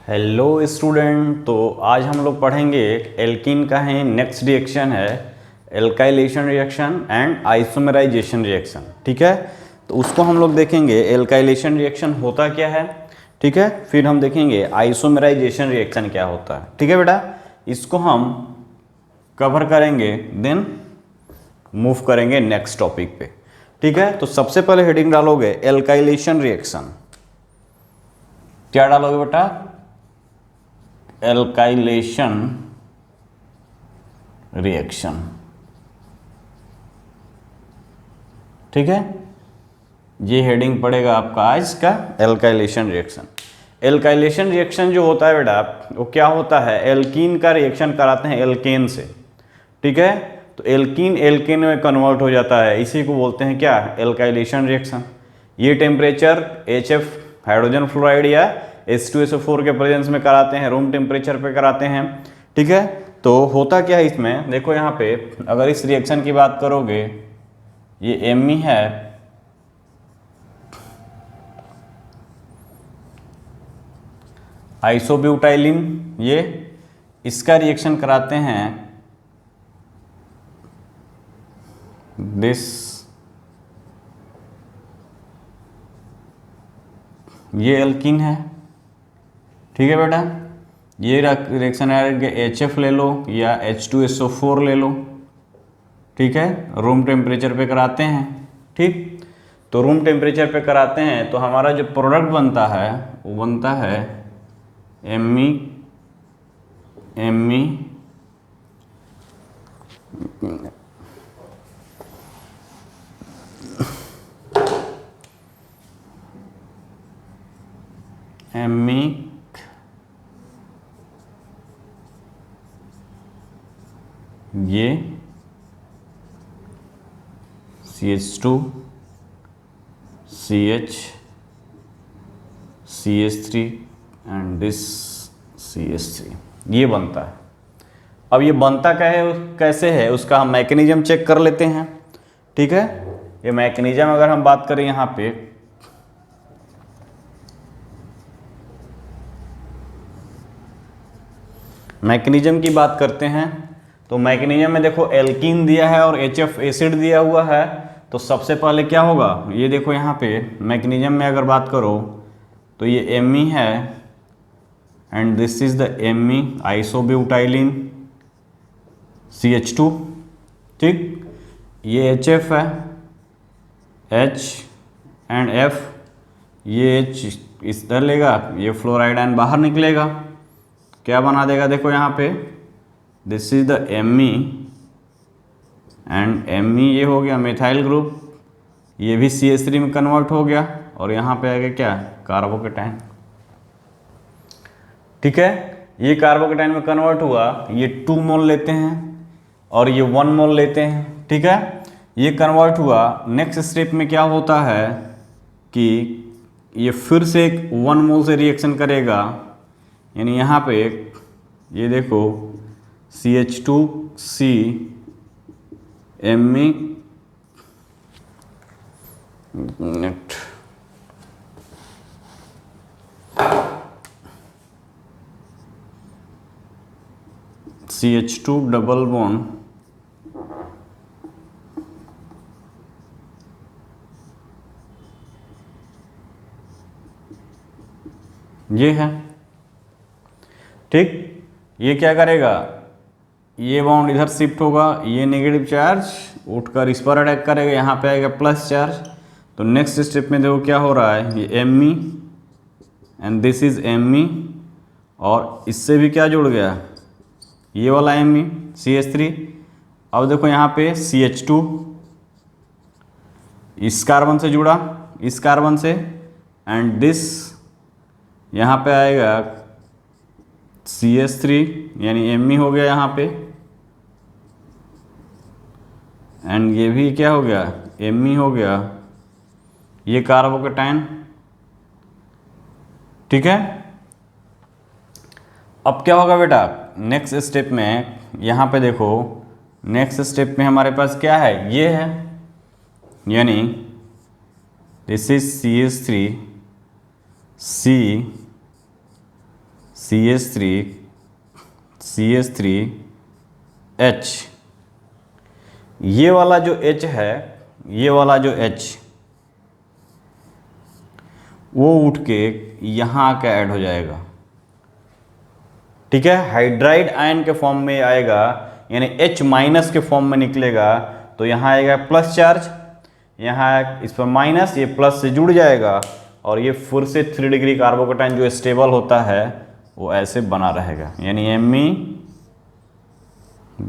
Hello student. तो आज हम लोग पढ़ेंगे एल्कीन का है नेक्स्ट रिएक्शन है alkylation reaction and isomerisation reaction. ठीक है, तो उसको हम लोग देखेंगे। एल्काइलेशन रिएक्शन होता क्या है, ठीक है, फिर हम देखेंगे आइसोमेराइजेशन रिएक्शन क्या होता है। ठीक है बेटा, इसको हम कवर करेंगे, देन मूव करेंगे नेक्स्ट टॉपिक पे। ठीक है, तो सबसे पहले हेडिंग डालोगे एल्काइलेशन रिएक्शन। क्या डालोगे बेटा? Alkylation reaction. ठीक है, ये हेडिंग पड़ेगा आपका आज का एल्काइलेशन रिएक्शन। एल्काइलेशन रिएक्शन जो होता है बेटा, वो क्या होता है, एल्कीन का रिएक्शन कराते हैं एल्केन से। ठीक है, तो एल्कीन एल्केन में कन्वर्ट हो जाता है, इसी को बोलते हैं क्या, एल्काइलेशन रिएक्शन। ये टेम्परेचर HF हाइड्रोजन फ्लोराइड या H2SO4 के प्रेजेंस में कराते हैं, रूम टेम्परेचर पे कराते हैं। ठीक है, तो होता क्या है इसमें, देखो यहाँ पे अगर इस रिएक्शन की बात करोगे, ये Me है, आइसोब्यूटाइलिन, ये इसका रिएक्शन कराते हैं दिस, ये एल्कीन है। ठीक है बेटा, ये रिएक्शन आएगा HF ले लो या H2SO4 ले लो। ठीक है, रूम टेम्परेचर पे कराते हैं। ठीक, तो रूम टेम्परेचर पे कराते हैं तो हमारा जो प्रोडक्ट बनता है वो बनता है Me ये CH2 CH CH3 and this CH3, ये बनता है। अब ये बनता क्या है, कैसे है, उसका हम मैकेनिज्म चेक कर लेते हैं। ठीक है, ये मैकेनिज्म अगर हम बात करें यहाँ पे, मैकेनिज्म की बात करते हैं, तो मैकेनिज्म में देखो एल्कीन दिया है और HF एसिड दिया हुआ है। तो सबसे पहले क्या होगा, ये देखो यहाँ पे मैकेनिज्म में अगर बात करो तो ये Me है and this is the Me आइसोब्यूटाइलिन CH2। ठीक, ये HF है, H एंड F, ये H इधर लेगा, ये फ्लोराइड आयन बाहर निकलेगा, क्या बना देगा, देखो यहाँ पे this is the Me and Me ये हो गया मिथाइल ग्रुप, ये भी CH3 में कन्वर्ट हो गया और यहाँ पे आएगा क्या, कार्बोकेटाइन। ठीक है, ये कार्बोकेटाइन में कन्वर्ट हुआ, ये 2 मोल लेते हैं और ये 1 मोल लेते हैं। ठीक है, ये कन्वर्ट हुआ, नेक्स्ट स्टेप में क्या होता है कि ये फिर से एक 1 मोल से रिएक्शन करेगा, यानी यहाँ पे ये देखो CH2C Me CH2 double bond ये है। ठीक, ये क्या करेगा, ये बॉन्ड इधर शिफ्ट होगा, ये नेगेटिव चार्ज उठकर इस पर अटैक करेगा, यहाँ पे आएगा प्लस चार्ज। तो नेक्स्ट स्टेप में देखो क्या हो रहा है, ये Me and this is Me और इससे भी क्या जुड़ गया, ये वाला Me CH3। अब देखो यहाँ पे CH2 इस कार्बन से जुड़ा, इस कार्बन से, एंड दिस यहाँ पे आएगा CH3 यानी Me हो गया यहाँ पे, एंड ये भी क्या हो गया, Me हो गया, ये कार्बोकेटाइन। ठीक है, अब क्या होगा बेटा, नेक्स्ट स्टेप में यहाँ पे देखो, नेक्स्ट स्टेप में हमारे पास क्या है, ये है, यानी this is CH3 C CH3H, ये वाला जो H है, ये वाला जो H वो उठ के यहाँ आके ऐड हो जाएगा। ठीक है, हाइड्राइड आयन के फॉर्म में आएगा, यानी H माइनस के फॉर्म में निकलेगा, तो यहाँ आएगा प्लस चार्ज, यहाँ इस पर माइनस, ये प्लस से जुड़ जाएगा और ये फिर से 3 डिग्री कार्बोकेटाइन जो स्टेबल होता है वो ऐसे बना रहेगा, यानी Me,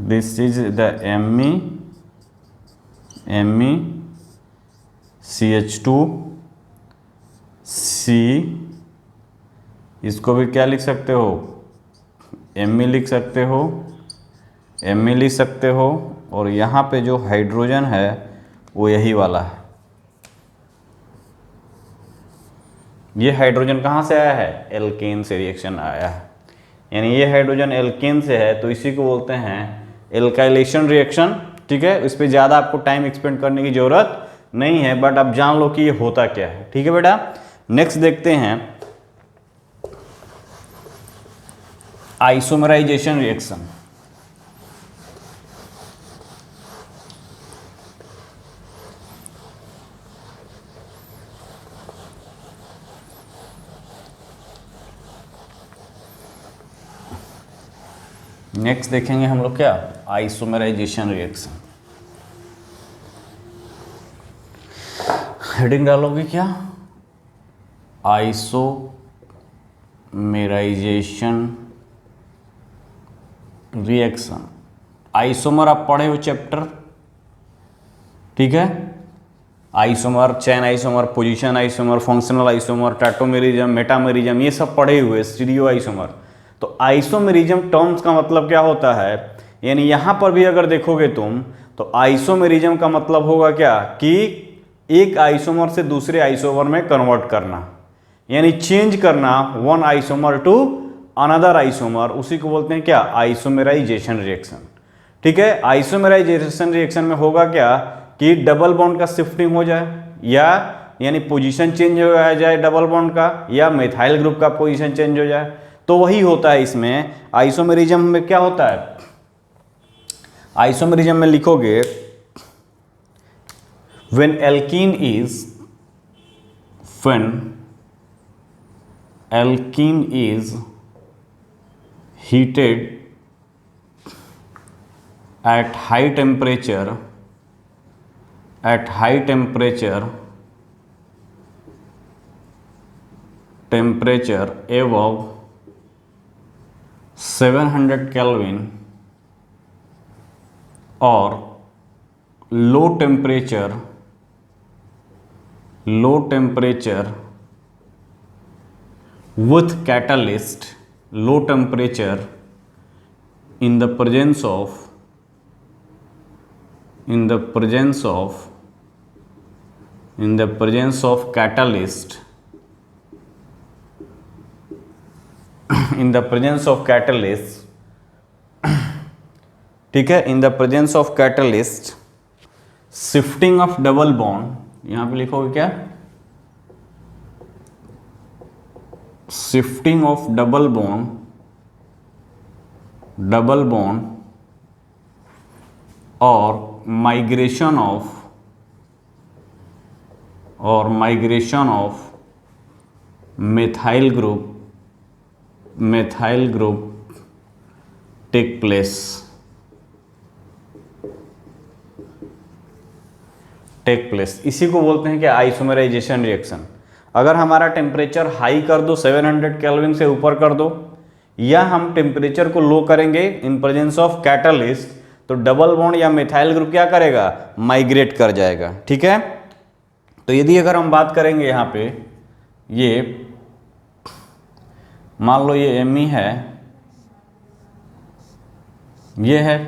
this is the Me CH2C, इसको भी क्या लिख सकते हो, Me लिख सकते हो, Me लिख सकते हो, और यहाँ पे जो हाइड्रोजन है वो यही वाला है। ये हाइड्रोजन कहाँ से आया है, एल्केन से रिएक्शन आया है, यानी ये हाइड्रोजन एल्केन से है, तो इसी को बोलते हैं एल्काइलेशन रिएक्शन। ठीक है, इस पर ज़्यादा आपको टाइम एक्सपेंड करने की ज़रूरत नहीं है, बट आप जान लो कि ये होता क्या है। ठीक है बेटा, नेक्स्ट देखते हैं आइसोमराइजेशन रिएक्शन। नेक्स्ट देखेंगे हम लोग क्या, आइसोमराइजेशन रिएक्शन। हेडिंग डालोगे क्या, आइसोमेराइजेशन रिएक्शन। आइसोमर आप पढ़े हो चैप्टर, ठीक है, isomer, chain isomer, position isomer, functional isomer, tautomerism, metamerism, ये सब पढ़े हुए, स्टीरियो आइसोमर। तो आइसोमेरिज्म टर्म्स का मतलब क्या होता है, यानी यहाँ पर भी अगर देखोगे तुम तो आइसोमेरिज्म का मतलब होगा क्या कि एक आइसोमर से दूसरे आइसोमर में कन्वर्ट करना, यानी चेंज करना one isomer to another isomer, उसी को बोलते हैं क्या, आइसोमेराइजेशन रिएक्शन। ठीक है, आइसोमेराइजेशन रिएक्शन में होगा क्या कि डबल बॉन्ड का शिफ्टिंग हो जाए, या यानी पोजीशन चेंज हो जाए डबल बॉन्ड का, या मिथाइल ग्रुप का पोजीशन चेंज हो जाए, तो वही होता है इसमें। आइसोमेरिज्म में क्या होता है, आइसोमेरिज्म में लिखोगे when alkene is heated at high temperature above 700 Kelvin और low temperature with catalyst, low temperature in the presence of catalyst ठीक है, in the presence of catalyst, shifting of double bond, यहां पे लिखोगे क्या, shifting of double bond और migration of methyl group take place। इसी को बोलते हैं कि आइसोमेराइजेशन रिएक्शन। अगर हमारा टेम्परेचर हाई कर दो, 700 केल्विन से ऊपर कर दो, या हम टेम्परेचर को लो करेंगे इन प्रेजेंस ऑफ कैटलिस्ट, तो डबल बॉन्ड या मिथाइल ग्रुप क्या करेगा, माइग्रेट कर जाएगा। ठीक है, तो यदि अगर हम बात करेंगे यहाँ पे, ये मान लो ये Me है, ये है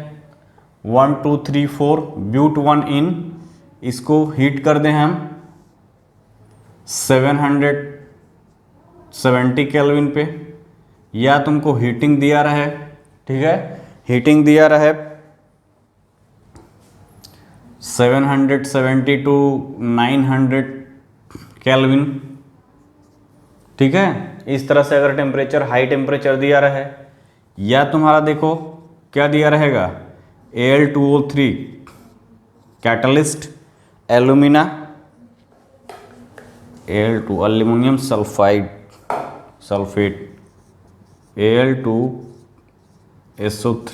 1 2 3 4 ब्यूट 1 इन, इसको हीट कर दें हम 770 केल्विन पे, या तुमको हीटिंग दिया रहे, ठीक है, हीटिंग दिया रहे 770 टू 900 केल्विन, ठीक है, इस तरह से अगर टेम्परेचर हाई टेम्परेचर दिया रहे, या तुम्हारा देखो क्या दिया रहेगा, Al2O3 catalyst, alumina, Al2 aluminium sulphide sulphate, Al2SO3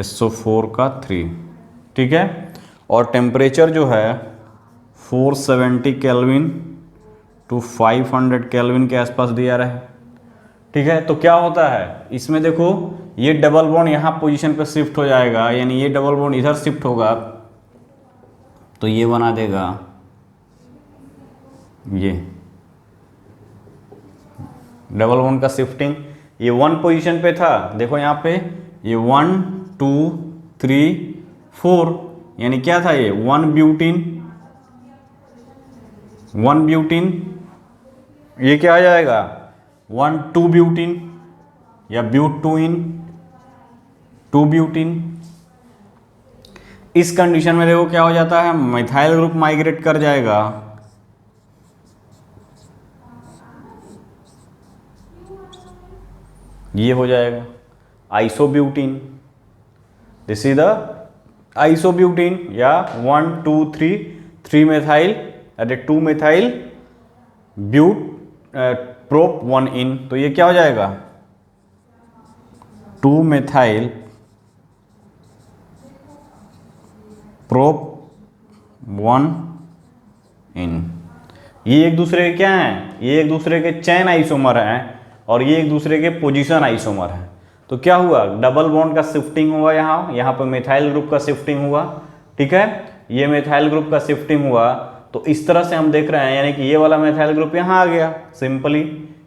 SO4 का 3, ठीक है। और टेम्परेचर जो है 470 केल्विन टू 500 केल्विन के आसपास दिया रहे, ठीक है। तो क्या होता है इसमें देखो, ये डबल बॉन्ड यहाँ पोजीशन पे शिफ्ट हो जाएगा, यानी ये डबल बॉन्ड इधर शिफ्ट होगा तो ये बना देगा ये डबल बॉन्ड का शिफ्टिंग। ये 1 पोजीशन पे था, देखो यहाँ पे ये 1 2 3 4, यानी क्या था ये 1 ब्यूटीन, ये क्या आ जाएगा 1 2 ब्यूटीन या ब्यूट 2 ब्यूटीन। इस कंडीशन में देखो क्या हो जाता है, मिथाइल ग्रुप माइग्रेट कर जाएगा, ये हो जाएगा isobutene. This is the isobutene, या 1 2 3 मेथाइल 2 मेथाइल ब्यूट प्रोप 1 इन, तो ये क्या हो जाएगा 2 मेथाइल प्रोप 1 इन। ये एक दूसरे के क्या हैं, ये एक दूसरे के चेन आइसोमर हैं और ये एक दूसरे के पोजीशन आइसोमर हैं। तो क्या हुआ, डबल बॉन्ड का शिफ्टिंग हुआ, यहाँ पे मिथाइल ग्रुप का शिफ्टिंग हुआ, ठीक है। ये मिथाइल ग्रुप का शिफ्टिंग हुआ, तो इस तरह से हम देख रहे हैं, यानी कि ये वाला मिथाइल ग्रुप यहाँ आ गया, सिंपली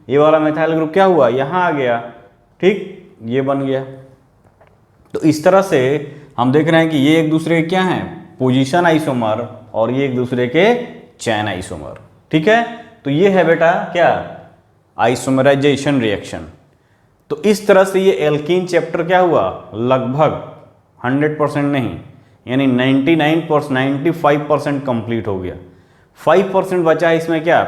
ये वाला मिथाइल ग्रुप क्या हुआ यहाँ आ गया, ठीक, ये बन गया। तो इस तरह से हम देख रहे हैं कि ये एक दूसरे के क्या हैं, पोजीशन आइसोमर, और ये एक दूसरे के चैन आइसोमर, ठीक है। तो ये है बेटा क्या, आइसोमराइजेशन रिएक्शन। तो इस तरह से ये एल्कीन चैप्टर क्या हुआ, लगभग 100% नहीं, यानी 95% कंप्लीट हो गया। 5% बचा है इसमें क्या,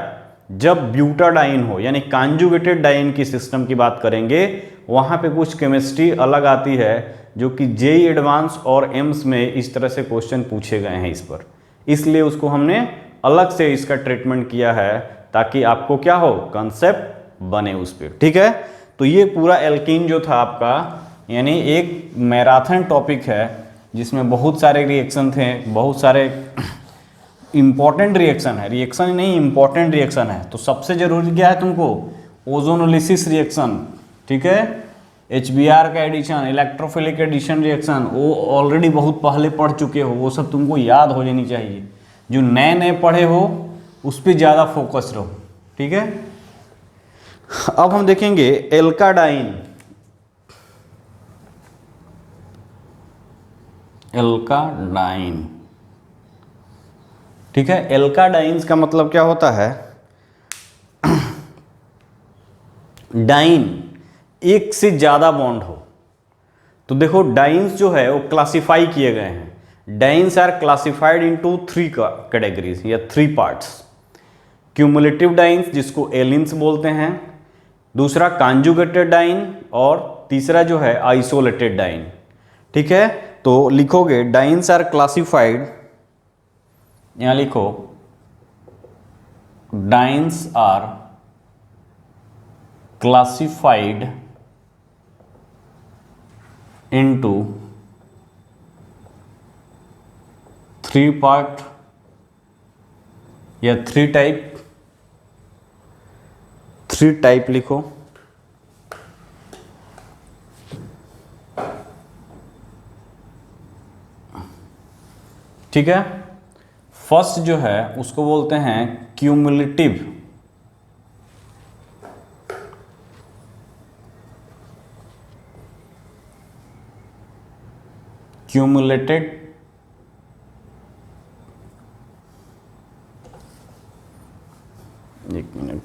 जब ब्यूटाडाइन हो, यानी कॉन्जुगेटेड डाइन की सिस्टम की बात करेंगे, वहाँ पे कुछ केमिस्ट्री अलग आती है, जो कि जेई एडवांस और एम्स में इस तरह से क्वेश्चन पूछे गए हैं इस पर, इसलिए उसको हमने अलग से इसका ट्रीटमेंट किया है, ताकि आपको क्या हो, कंसेप्ट बने उस पर, ठीक है। तो ये पूरा एल्कीन जो था आपका, यानी एक मैराथन टॉपिक है, जिसमें बहुत सारे रिएक्शन थे, बहुत सारे इंपॉर्टेंट रिएक्शन है, रिएक्शन ही नहीं इंपॉर्टेंट रिएक्शन है। तो सबसे जरूरी क्या है तुमको, ओजोनोलिसिस रिएक्शन, ठीक है, HBr का एडिशन, इलेक्ट्रोफिलिक एडिशन रिएक्शन, वो ऑलरेडी बहुत पहले पढ़ चुके हो, वो सब तुमको याद हो जानी चाहिए। जो नए नए पढ़े हो उस पर ज़्यादा फोकस रहो, ठीक है। अब हम देखेंगे एल्काडाइन। एल्काडाइन, ठीक है। एल्काडाइंस का मतलब क्या होता है, डाइन एक से ज्यादा बॉन्ड हो। तो देखो डाइन्स जो है वो क्लासिफाई किए गए हैं। Dienes are classified into 3 categories या 3 पार्ट्स। क्यूमुलेटिव डाइन्स, जिसको एलिन्स बोलते हैं, दूसरा कॉन्जुगेटेड डाइन, और तीसरा जो है आइसोलेटेड डाइन, ठीक है। तो लिखोगे डाइन्स आर क्लासिफाइड, यहां लिखो dienes are classified into 3 part या 3 टाइप, 3 टाइप लिखो। ठीक है, फर्स्ट जो है उसको बोलते हैं क्यूमुलेटिव, क्यूमुलेटेड एक मिनट,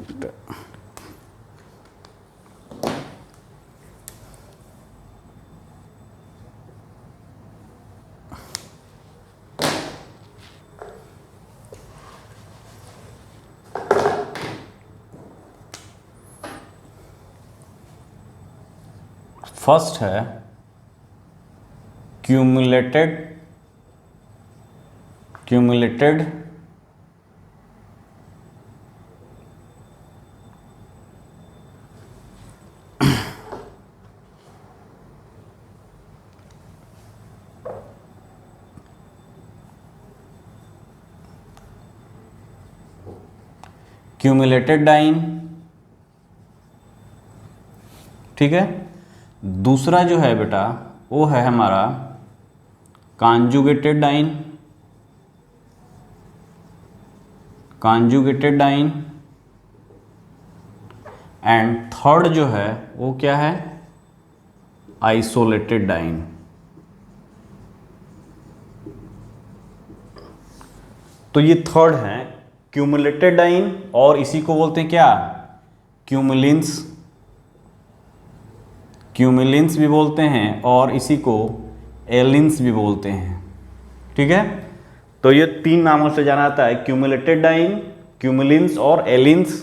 फर्स्ट है क्यूमुलेटेड डाइन, ठीक है। दूसरा जो है बेटा वो है हमारा कॉन्जुगेटेड डाइन, एंड थर्ड जो है वो क्या है, आइसोलेटेड डाइन। तो ये थर्ड है क्यूमुलेटेड डाइन, और इसी को बोलते हैं क्या, क्यूमिलिन्स भी बोलते हैं, और इसी को एलिन्स भी बोलते हैं, ठीक है। तो ये तीन नामों से जाना जाता है, क्यूमुलेटेड डाइन, क्यूमिलिन्स और एलिन्स,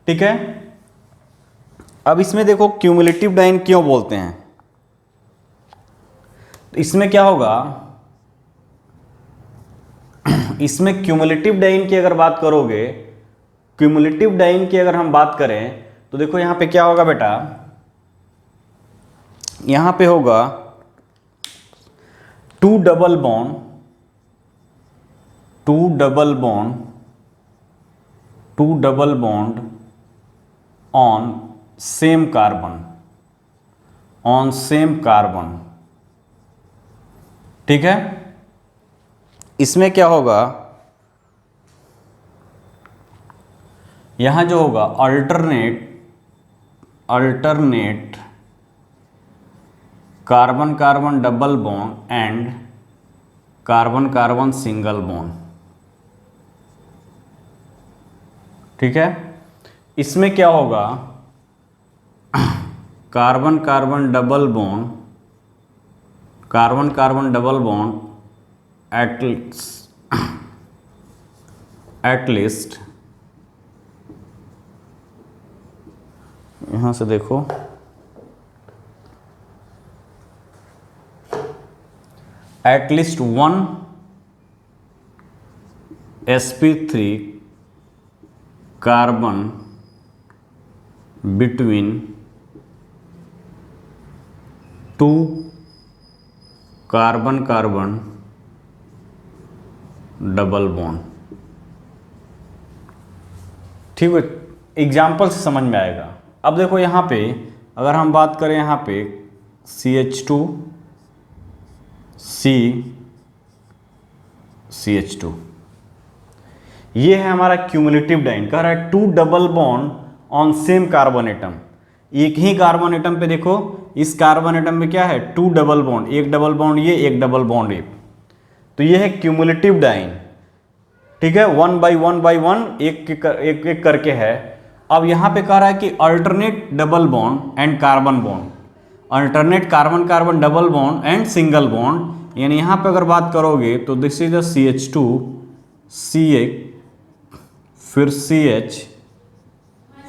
ठीक है। अब इसमें देखो क्यूमुलेटिव डाइन क्यों बोलते हैं, तो इसमें क्या होगा, इसमें क्यूमुलेटिव डाइन की अगर बात करोगे, क्यूमुलेटिव डाइन की अगर हम बात करें तो देखो यहां पे क्या होगा बेटा, यहां पे होगा two double bond on same carbon, ठीक है। इसमें क्या होगा, यहां जो होगा alternate carbon carbon double bond and carbon carbon single bond, ठीक है। इसमें क्या होगा, carbon carbon double bond at least यहां से देखो, at least one sp3 carbon between two carbon carbon double bond, ठीक है। एग्जाम्पल से समझ में आएगा। अब देखो यहाँ पे अगर हम बात करें, यहाँ पे CH2 ये है हमारा क्यूमुलेटिव डाइन, कह रहा है two double bond on same carbon atom, एक ही कार्बन एटम पे देखो, इस कार्बन एटम में क्या है, टू डबल बॉन्ड, एक डबल बॉन्ड ये, एक डबल बॉन्ड ये, तो ये है क्यूमुलेटिव डाइन, ठीक है। वन बाई वन एक करके है। अब यहां पे कह रहा है कि alternate double bond and carbon bond, alternate carbon carbon double bond and single bond, यानी यहां पे अगर बात करोगे तो this is the CH2 CH फिर CH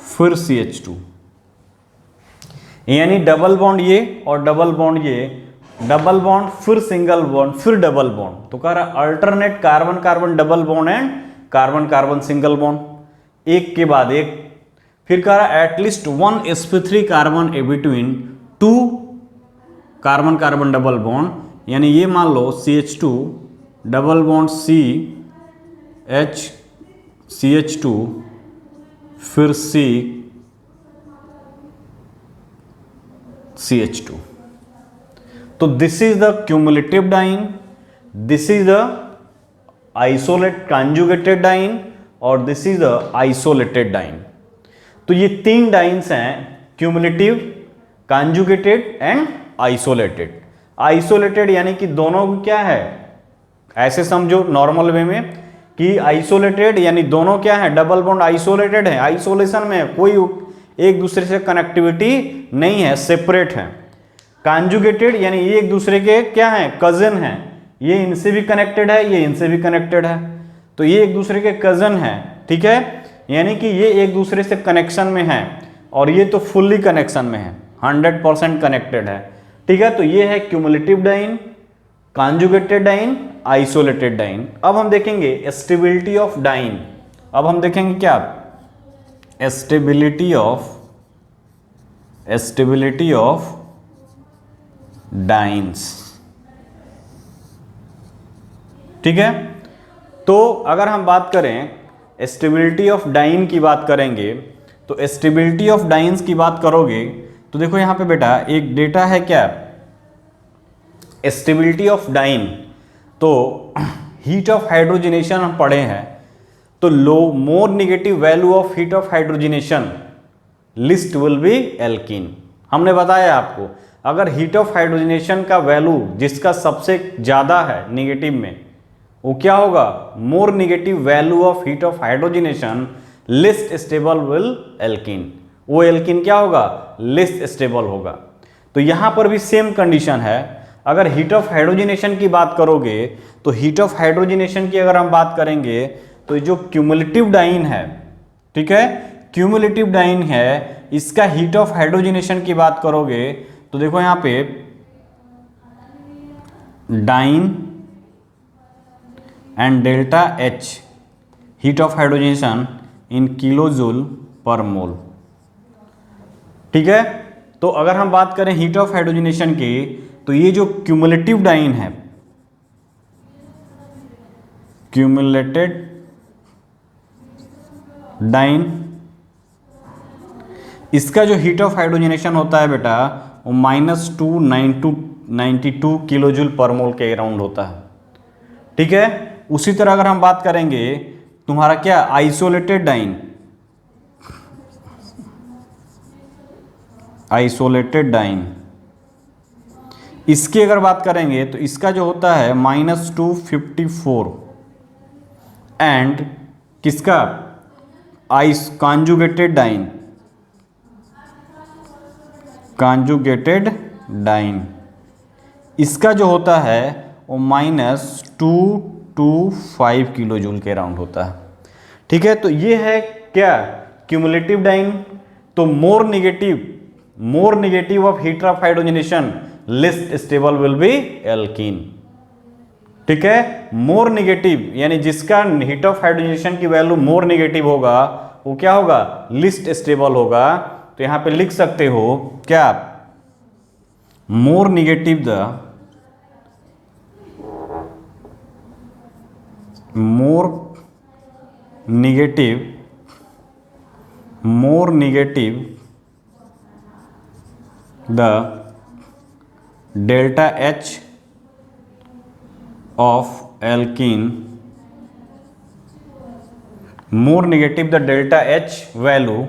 फिर CH2, यानी डबल बॉन्ड ये और डबल बॉन्ड ये, डबल बॉन्ड फिर सिंगल बॉन्ड फिर डबल बॉन्ड, तो कह रहा है alternate carbon carbon double bond and carbon carbon single bond, एक के बाद एक। फिर कह रहा है at least one sp3 carbon between two carbon carbon double bond, यानी ये मान लो CH2 डबल बॉन्ड CH2 फिर CH2, तो this is the cumulative diene, this is the isolate conjugated diene, और this is the isolated diene. तो ये तीन dienes हैं, cumulative, conjugated and isolated. Isolated यानी कि दोनों क्या है, ऐसे समझो नॉर्मल वे में कि आइसोलेटेड यानी दोनों क्या है, डबल बॉन्ड आइसोलेटेड है, आइसोलेशन में, कोई एक दूसरे से कनेक्टिविटी नहीं है, सेपरेट है। कॉन्जुगेटेड यानी ये एक दूसरे के क्या है, कजन है, ये इनसे भी कनेक्टेड है, ये इनसे भी कनेक्टेड है, तो ये एक दूसरे के कजन है, ठीक है, यानी कि ये एक दूसरे से कनेक्शन में है, और ये तो फुल्ली कनेक्शन में है, 100% कनेक्टेड है। ठीक है, तो ये है cumulative diene, conjugated diene, isolated diene. अब हम देखेंगे स्टेबिलिटी ऑफ डाइन। अब हम देखेंगे क्या, स्टेबिलिटी ऑफ डाइन्स। ठीक है, तो अगर हम बात करें स्टेबिलिटी ऑफ डाइन की बात करेंगे, तो स्टेबिलिटी ऑफ डाइन्स की बात करोगे तो देखो यहां पे बेटा एक डेटा है क्या, स्टेबिलिटी ऑफ डाइन। तो हीट ऑफ हाइड्रोजनेशन हम पढ़े हैं, तो लो more negative value of heat of hydrogenation least will be alkene. हमने बताया आपको अगर हीट ऑफ हाइड्रोजनेशन का वैल्यू जिसका सबसे ज्यादा है नेगेटिव में, वो क्या होगा, more negative value of heat of hydrogenation least stable will alkene. वो एल्कीन क्या होगा, लिस्ट स्टेबल होगा। तो यहां पर भी सेम कंडीशन है। अगर हीट ऑफ हाइड्रोजनेशन की बात करोगे तो हीट ऑफ हाइड्रोजनेशन की अगर हम बात करेंगे तो जो क्यूमुलेटिव डाइन है, ठीक है, क्यूमुलेटिव डाइन है, इसका हीट ऑफ हाइड्रोजनेशन की बात करोगे तो देखो यहां पे diene and delta H heat of hydrogenation in kilojoule per mole. ठीक है, तो अगर हम बात करें हीट ऑफ हाइड्रोजनेशन की, तो ये जो क्यूमुलेटिव डाइन है, क्यूमुलेटेड डाइन, इसका जो हीट ऑफ हाइड्रोजनेशन होता है बेटा वो -292 किलो जूल पर मोल के अराउंड होता है। ठीक है, उसी तरह अगर हम बात करेंगे तुम्हारा क्या, आइसोलेटेड डाइन, आइसोलेटेड डाइन, इसकी अगर बात करेंगे तो इसका जो होता है -254 एंड किसका, आइस कॉन्जुगेटेड डाइन, कॉन्जुगेटेड डाइन, इसका जो होता है वो -225 किलो जूल के अराउंड होता है। ठीक है, तो ये है क्या, क्यूमुलेटिव डाइन। तो more negative of heat of hydrogenation least stable will be alkene. ठीक है, मोर नेगेटिव यानी जिसका हीट ऑफ हाइड्रोजनेशन की वैल्यू मोर नेगेटिव होगा वो क्या होगा, लिस्ट स्टेबल होगा। तो यहां पे लिख सकते हो क्या, more negative the delta H of alkene, more negative the delta H value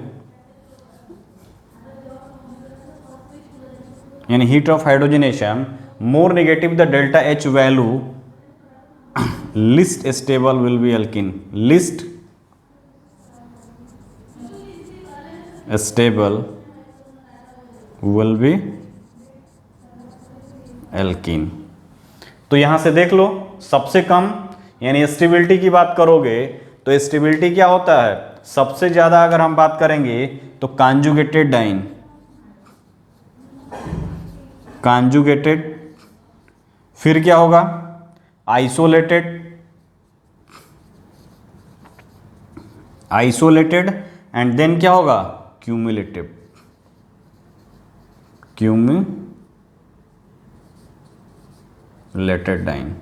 यानी heat of hydrogenation, more negative the delta H value least stable will be alkene, least stable will be alkene. तो यहां से देख लो सबसे कम यानी stability की बात करोगे तो स्टेबिलिटी क्या होता है, सबसे ज्यादा अगर हम बात करेंगे तो कॉन्जुगेटेड डाइन, कॉन्जुगेटेड, फिर क्या होगा, आइसोलेटेड एंड देन क्या होगा, क्यूमुलेटेड डाइन।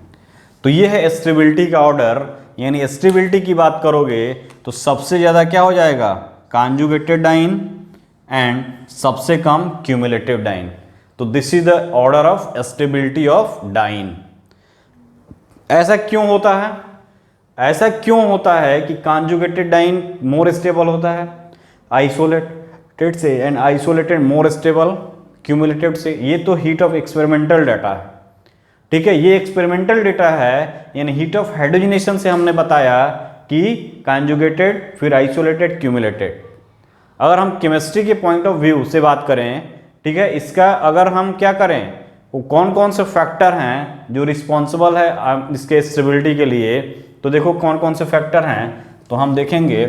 तो ये है स्टेबिलिटी का ऑर्डर। यानी स्टेबिलिटी की बात करोगे तो सबसे ज्यादा क्या हो जाएगा, कॉन्जुगेटेड डाइन एंड सबसे कम क्यूमुलेटिव डाइन। तो this is the order of stability of diene. ऐसा क्यों होता है, ऐसा क्यों होता है कि कॉन्जुगेटेड डाइन मोर स्टेबल होता है आइसोलेटेड से and isolated more stable cumulated से? ये तो हीट ऑफ एक्सपेरिमेंटल डाटा है। ठीक है, ये एक्सपेरिमेंटल डेटा है, यानी हीट ऑफ हाइड्रोजनेशन से हमने बताया कि कॉन्जुगेटेड, फिर आइसोलेटेड, क्यूमुलेटेड। अगर हम केमिस्ट्री के पॉइंट ऑफ व्यू से बात करें, ठीक है, इसका अगर हम क्या करें, वो कौन कौन से फैक्टर हैं जो रिस्पॉन्सिबल है इसके स्टेबिलिटी के लिए, तो देखो कौन कौन से फैक्टर हैं, तो हम देखेंगे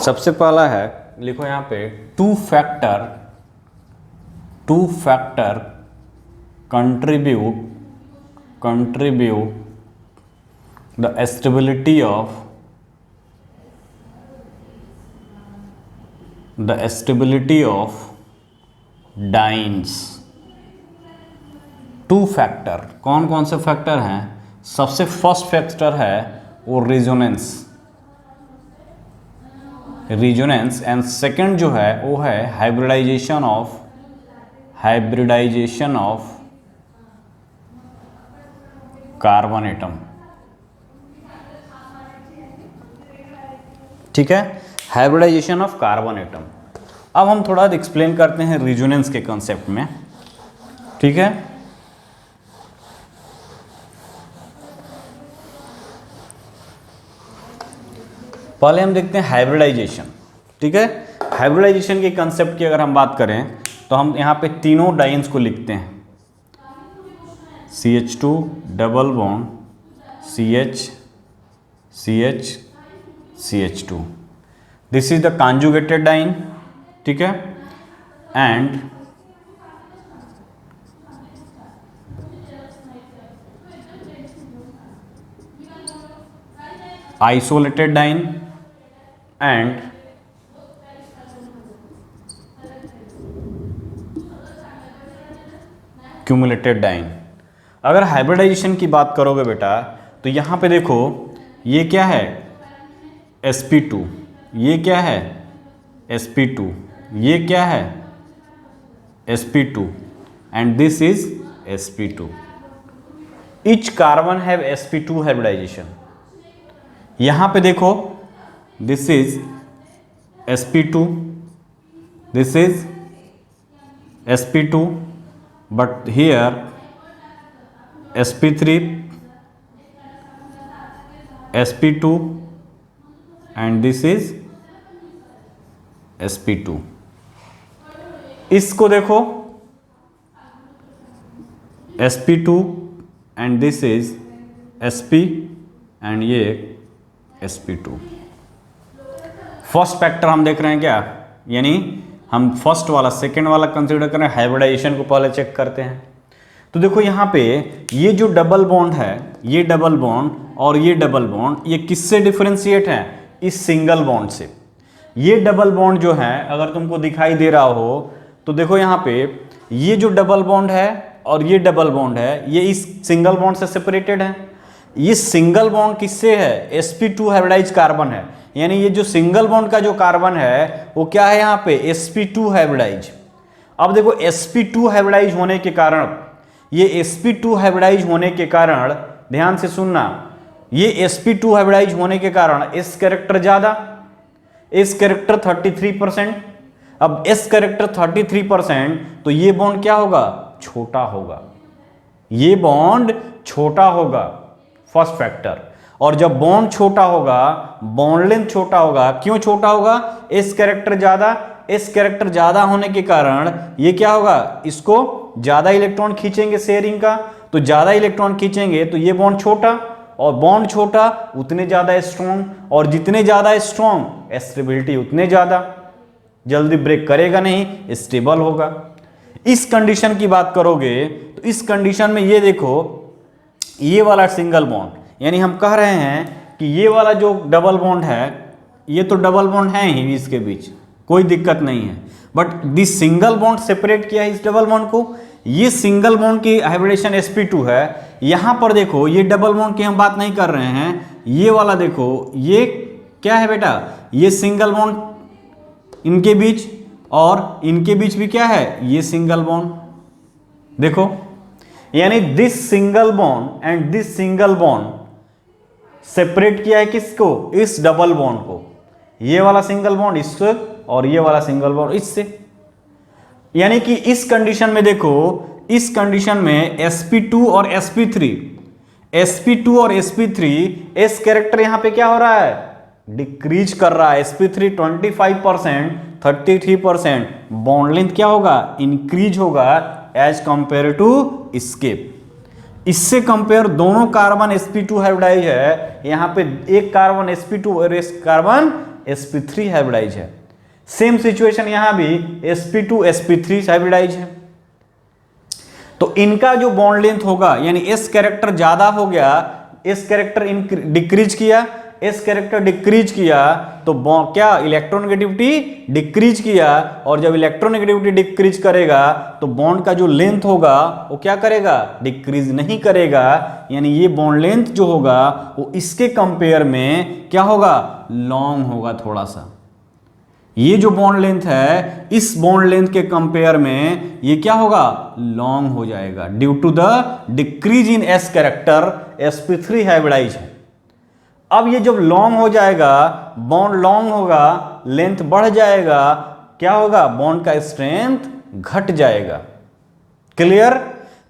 सबसे पहला है, लिखो यहाँ पे two factor contribute the stability of dance. Two factor, कौन कौन से फैक्टर हैं? सबसे फर्स्ट फैक्टर है वो रेजोनेंस, एंड सेकंड जो है वो है हाइब्रिडाइजेशन ऑफ कार्बन एटम। ठीक है, हाइब्रिडाइजेशन ऑफ कार्बन एटम। अब हम थोड़ा एक्सप्लेन करते हैं रेजोनेंस के कॉन्सेप्ट में। ठीक है, पहले हम देखते हैं हाइब्रिडाइजेशन। ठीक है, हाइब्रिडाइजेशन के कंसेप्ट की अगर हम बात करें तो हम यहाँ पे तीनों डाइन्स को लिखते हैं, CH2 double bond CH, this is the conjugated diene. ठीक है, and isolated diene and cumulated diene. अगर हाइब्रिडाइजेशन की बात करोगे बेटा तो यहाँ पे देखो ये क्या है sp2, ये क्या है sp2, ये क्या है sp2 and this is sp2। Each carbon have sp2 hybridisation. यहाँ पे देखो this is sp2, this is sp2, but here sp3, sp2 and this is sp2। इसको देखो sp2 and this is sp एंड ये sp2। फर्स्ट फैक्टर हम देख रहे हैं क्या, यानी हम फर्स्ट वाला सेकेंड वाला कंसीडर कर रहे हैं, हाइब्रिडाइजेशन को पहले चेक करते हैं। तो देखो यहाँ पे ये जो डबल बॉन्ड है, ये डबल बॉन्ड और ये डबल बॉन्ड, ये किससे डिफरेंशिएट है? इस सिंगल बॉन्ड से। ये डबल बॉन्ड जो है अगर तुमको दिखाई दे रहा हो तो देखो यहाँ पे ये जो डबल बॉन्ड है और ये डबल बॉन्ड है, ये इस सिंगल बॉन्ड से सेपरेटेड है। ये सिंगल बॉन्ड किससे है? sp2 हाइब्रिडाइज कार्बन है, यानी ये जो सिंगल बॉन्ड का जो कार्बन है वो क्या है यहाँ पे sp2 हाइब्रिडाइज। अब देखो sp2 हाइब्रिडाइज होने के कारण, ये sp2 हाइब्रिडाइज होने के कारण, ध्यान से सुनना, ये sp2 हाइब्रिडाइज होने के कारण s कैरेक्टर ज्यादा, s कैरेक्टर 33%। अब s कैरेक्टर 33% तो ये बॉन्ड क्या होगा? छोटा होगा, ये बॉन्ड छोटा होगा, फर्स्ट फैक्टर। और जब बॉन्ड छोटा होगा, बॉन्ड लेंथ छोटा होगा। क्यों छोटा होगा? s कैरेक्टर ज्यादा, s कैरेक्टर ज्यादा होने के कारण ये क्या होगा? इसको ज्यादा इलेक्ट्रॉन खींचेंगे शेयरिंग का, तो ज्यादा इलेक्ट्रॉन खींचेंगे तो ये बॉन्ड छोटा, और बॉन्ड छोटा उतने ज्यादा स्ट्रॉन्ग, और जितने ज्यादा स्ट्रॉन्ग स्टेबिलिटी उतने ज्यादा, जल्दी ब्रेक करेगा नहीं, स्टेबल होगा। इस कंडीशन की बात करोगे तो इस कंडीशन में ये देखो, ये वाला सिंगल बॉन्ड, यानी हम कह रहे हैं कि ये वाला जो डबल बॉन्ड है, ये तो डबल बॉन्ड है ही इसके बीच, कोई दिक्कत नहीं है, but this single bond separate किया है इस डबल बॉन्ड को। ये सिंगल बॉन्ड की हाइब्रिडेशन sp2 है। यहां पर देखो ये डबल बॉन्ड की हम बात नहीं कर रहे हैं, ये वाला देखो ये क्या है बेटा? ये सिंगल बॉन्ड इनके बीच, और इनके बीच भी क्या है? ये सिंगल बॉन्ड। देखो, यानी this single bond and this single bond separate किया है किसको? इस डबल बॉन्ड को। ये वाला सिंगल बॉन्ड इससे और ये वाला सिंगल बॉन्ड इससे। यानी कि इस कंडीशन में देखो, इस कंडीशन में sp2 और sp3, sp2 और sp3, s कैरेक्टर यहां पे क्या हो रहा है? डिक्रीज कर रहा है। sp3 25%, 33%, बॉन्ड लेंथ क्या होगा? इंक्रीज होगा एज कंपेयर टू इसके। इससे कंपेयर दोनों कार्बन sp2 हाइब्रिडाइज है, यहां पे एक कार्बन sp2 और एक कार्बन sp3 हाइब्रिडाइज है। सेम सिचुएशन यहां भी sp2 sp3 हाइब्रिडाइज है। तो इनका जो बॉन्ड लेंथ होगा, यानी s कैरेक्टर ज्यादा हो गया, s कैरेक्टर डिक्रीज किया, s कैरेक्टर डिक्रीज किया तो क्या इलेक्ट्रोनेगेटिविटी डिक्रीज किया, और जब इलेक्ट्रोनेगेटिविटी डिक्रीज करेगा तो बॉन्ड का जो लेंथ होगा वो क्या करेगा, डिक्रीज नहीं करेगा। यानी ये बॉन्ड लेंथ जो होगा वो इसके कंपेयर में क्या होगा, लॉन्ग होगा थोड़ा सा। ये जो बॉन्ड लेंथ है इस बॉन्ड लेंथ के कंपेयर में ये क्या होगा, लॉन्ग हो जाएगा, due to the decrease in s character sp3 hybridise है। अब ये जब लॉन्ग हो जाएगा, बॉन्ड लॉन्ग होगा, लेंथ बढ़ जाएगा, क्या होगा, बॉन्ड का स्ट्रेंथ घट जाएगा। क्लियर?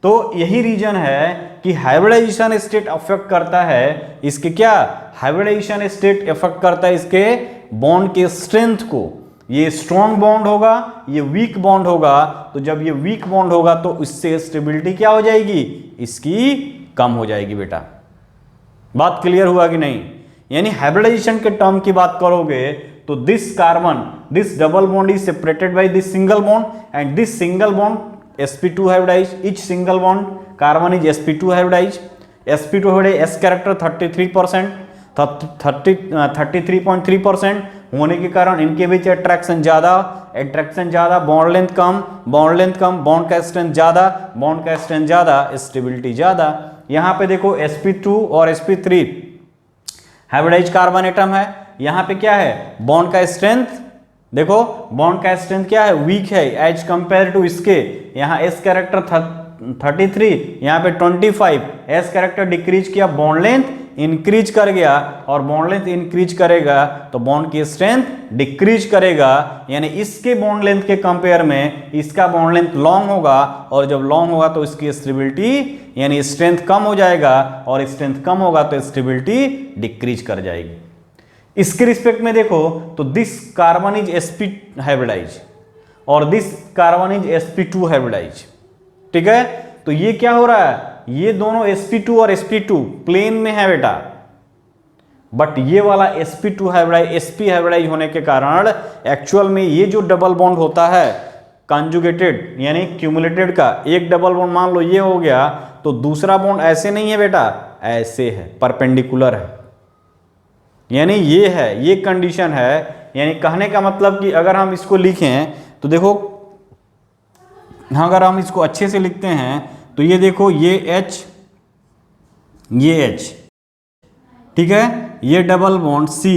तो यही रीजन है कि हाइब्रिडाइजेशन स्टेट अफेक्ट करता है इसके, क्या हाइब्रिडाइजेशन स्टेट अफेक्ट करता है इसके बॉन्ड के स्ट्रेंथ को। ये स्ट्रॉन्ग बॉन्ड होगा, ये वीक बॉन्ड होगा, तो जब ये वीक बॉन्ड होगा तो इससे स्टेबिलिटी क्या हो जाएगी, इसकी कम हो जाएगी। बेटा बात क्लियर हुआ कि नहीं? यानी हाइब्रिडाइजेशन के टर्म की बात करोगे तो this carbon, this double bond is separated by this single bond, and this single bond sp2 hybridise, each single bond carbon is sp2 hybridise. sp2 hybridise s character 33.3% होने के कारण इनके बीच अट्रैक्शन ज्यादा, बॉन्ड लेंथ कम, bond का strength ज्यादा, bond का स्ट्रेंथ ज्यादा, स्टेबिलिटी ज्यादा। यहां पे देखो sp2 और sp3 हाइब्रिडाइज कार्बन एटम है, यहां पे क्या है, बॉन्ड का स्ट्रेंथ, देखो बॉन्ड का स्ट्रेंथ क्या है, वीक है एज कंपेयर टू इसके। यहां s कैरेक्टर 33, यहां पे 25, s कैरेक्टर डिक्रीज किया, बॉन्ड लेंथ इंक्रीज कर गया, और बॉन्ड लेंथ इंक्रीज करेगा तो बॉन्ड की स्ट्रेंथ डिक्रीज करेगा। यानी इसके बॉन्ड लेंथ के कंपेयर में इसका बॉन्ड लेंथ लॉन्ग होगा, और जब लॉन्ग होगा तो इसकी स्टेबिलिटी यानी स्ट्रेंथ कम हो जाएगा, और स्ट्रेंथ कम होगा तो स्टेबिलिटी डिक्रीज कर जाएगी। इसके रिस्पेक्ट में देखो तो this carbon is sp hybridize और this carbon is sp2 hybridize. ठीक है, तो ये क्या हो रहा है, ये दोनों sp2 और sp2 प्लेन में है बेटा, बट ये वाला sp2 हाइब्रिडाइज sp हाइब्रिडाइज होने के कारण एक्चुअल में ये जो डबल बॉन्ड होता है कंजुगेटेड यानी क्यूमुलेटेड का, एक डबल बॉन्ड मान लो ये हो गया, तो दूसरा बॉन्ड ऐसे नहीं है बेटा, ऐसे है, परपेंडिकुलर है। यानी ये है, ये कंडीशन है। यानी कहने का मतलब कि अगर हम इसको लिखें तो देखो, अगर हम इसको अच्छे से लिखते हैं तो ये देखो, ये H, ये H, ठीक है, ये डबल बॉन्ड C,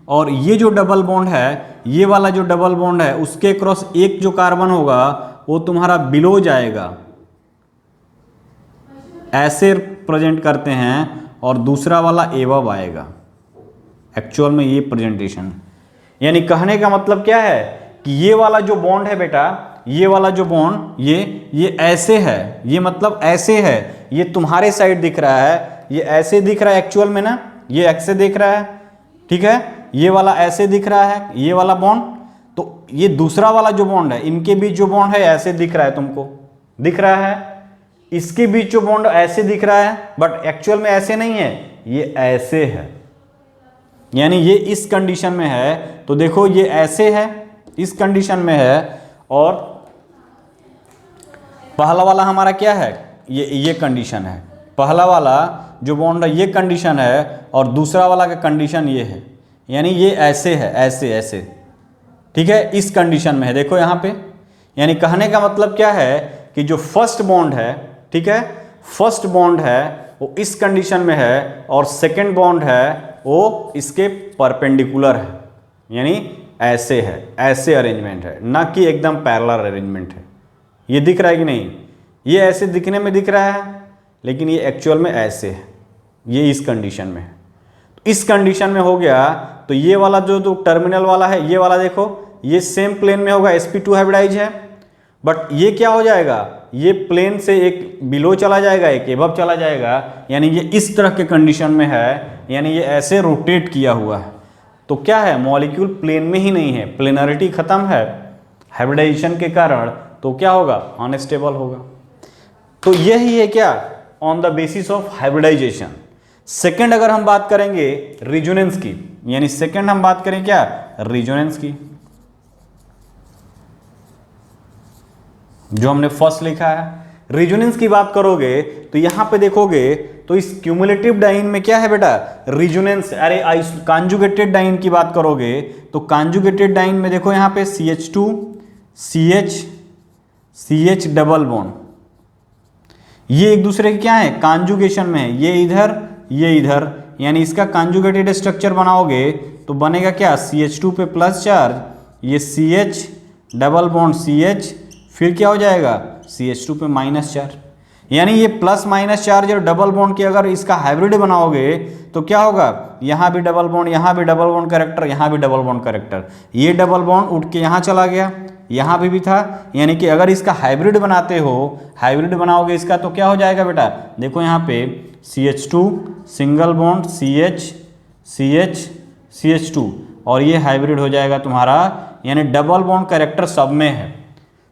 और ये जो डबल बॉन्ड है, ये वाला जो डबल बॉन्ड है उसके क्रॉस एक जो कार्बन होगा वो तुम्हारा बिलो जाएगा, ऐसे प्रेजेंट करते हैं, और दूसरा वाला एबव आएगा। एक्चुअल में ये प्रेजेंटेशन, यानी कहने का मतलब क्या है कि ये वाला जो बॉन्ड है बेटा, ये वाला जो बॉन्ड ये ऐसे है, ये मतलब ऐसे है, ये तुम्हारे साइड दिख रहा है, ये ऐसे दिख रहा है एक्चुअल में ना, ये ऐसे दिख रहा है, ठीक है, ये वाला ऐसे दिख रहा है, ये वाला बॉन्ड, तो ये दूसरा वाला जो बॉन्ड है, इनके बीच जो बॉन्ड है ऐसे दिख रहा है, तुमको दिख रहा है, इसके बीच जो बॉन्ड ऐसे दिख रहा है, बट एक्चुअल में ऐसे नहीं है, ये ऐसे है। यानी ये इस कंडीशन में है, तो देखो ये ऐसे है, इस कंडीशन में है, और पहला वाला हमारा क्या है, ये कंडीशन है, पहला वाला जो बॉन्ड है ये कंडीशन है, और दूसरा वाला का कंडीशन ये है, यानी ये ऐसे है, ऐसे, ठीक है, इस कंडीशन में है, देखो यहाँ पे। यानी कहने का मतलब क्या है कि जो फर्स्ट बॉन्ड है, ठीक है, फर्स्ट बॉन्ड है वो इस कंडीशन में है, और सेकेंड बॉन्ड है वो इसके परपेंडिकुलर है, यानी ऐसे है, ऐसे अरेंजमेंट है, ना कि एकदम पैरेलल अरेंजमेंट है। ये दिख रहा है कि नहीं, ये ऐसे दिखने में दिख रहा है, लेकिन ये एक्चुअल में ऐसे है, ये इस कंडीशन में है। तो इस कंडीशन में हो गया, तो ये वाला जो टर्मिनल वाला है, ये वाला देखो, ये सेम प्लेन में होगा, sp2 हाइब्रिडाइज है, बट ये क्या हो जाएगा, ये प्लेन से एक बिलो चला जाएगा, एक एबव चला जाएगा, यानी ये इस तरह के कंडीशन में है, यानी ये ऐसे रोटेट किया हुआ है। तो क्या है, मॉलिक्यूल प्लेन में ही नहीं है, प्लेनरिटी खत्म है हाइब्रिडाइजेशन के कारण, तो क्या होगा, अनस्टेबल होगा। तो यही है क्या, on the basis of hybridisation. Second अगर हम बात करेंगे रिजोनेंस की, यानी सेकंड हम बात करें क्या, रिजोनेंस की, जो हमने फर्स्ट लिखा है। रिजोनेंस की बात करोगे तो यहां पे देखोगे तो इस क्यूमुलेटिव डाइन में क्या है बेटा, रिजोनेंस। अरे कॉन्जुगेटेड डाइन की बात करोगे तो कॉन्जुगेटेड डाइन में देखो यहां पे CH2 CH डबल बॉन्ड, ये एक दूसरे के क्या है, कॉन्जुगेशन में है, ये इधर, यानी इसका कॉन्जुगेटेड स्ट्रक्चर बनाओगे तो बनेगा क्या, CH2 पे प्लस चार्ज, ये CH डबल बॉन्ड CH, फिर क्या हो जाएगा CH2 पे माइनस चार्ज। यानी ये प्लस माइनस चार्ज और डबल बॉन्ड की अगर इसका हाइब्रिड बनाओगे तो क्या होगा, यहाँ भी डबल बॉन्ड, यहाँ भी डबल बॉन्ड कैरेक्टर, यहाँ भी डबल बॉन्ड कैरेक्टर, ये डबल बॉन्ड उठ के यहाँ चला गया, यहाँ भी था। यानी कि अगर इसका हाइब्रिड बनाते हो, हाइब्रिड बनाओगे इसका तो क्या हो जाएगा बेटा, देखो यहाँ पे CH2 सिंगल बॉन्ड CH2 और ये हाइब्रिड हो जाएगा तुम्हारा, यानी डबल बॉन्ड कैरेक्टर सब में है,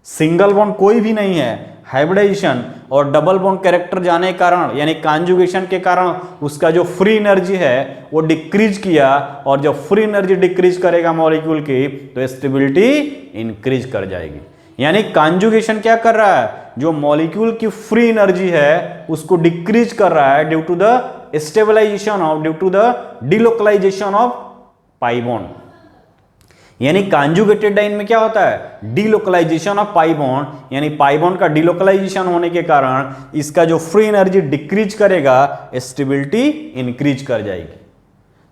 सिंगल बॉन्ड कोई भी नहीं है। हाइब्रिडाइजेशन और डबल बॉन्ड कैरेक्टर जाने के कारण, यानी कॉन्जुगेशन के कारण उसका जो फ्री एनर्जी है वो डिक्रीज किया, और जब फ्री एनर्जी डिक्रीज करेगा मॉलिक्यूल की तो स्टेबिलिटी इंक्रीज कर जाएगी। यानी कॉन्जुगेशन क्या कर रहा है, जो मॉलिक्यूल की फ्री एनर्जी है उसको डिक्रीज कर रहा है due to the stabilisation of, due to the delocalisation of pi bond. यानी कॉन्जुगेटेड डाइन में क्या होता है, डिलोकलाइजेशन ऑफ पाई बॉन्ड, यानी पाई बॉन्ड का डिलोकलाइजेशन होने के कारण इसका जो फ्री एनर्जी डिक्रीज करेगा, स्टेबिलिटी इंक्रीज कर जाएगी।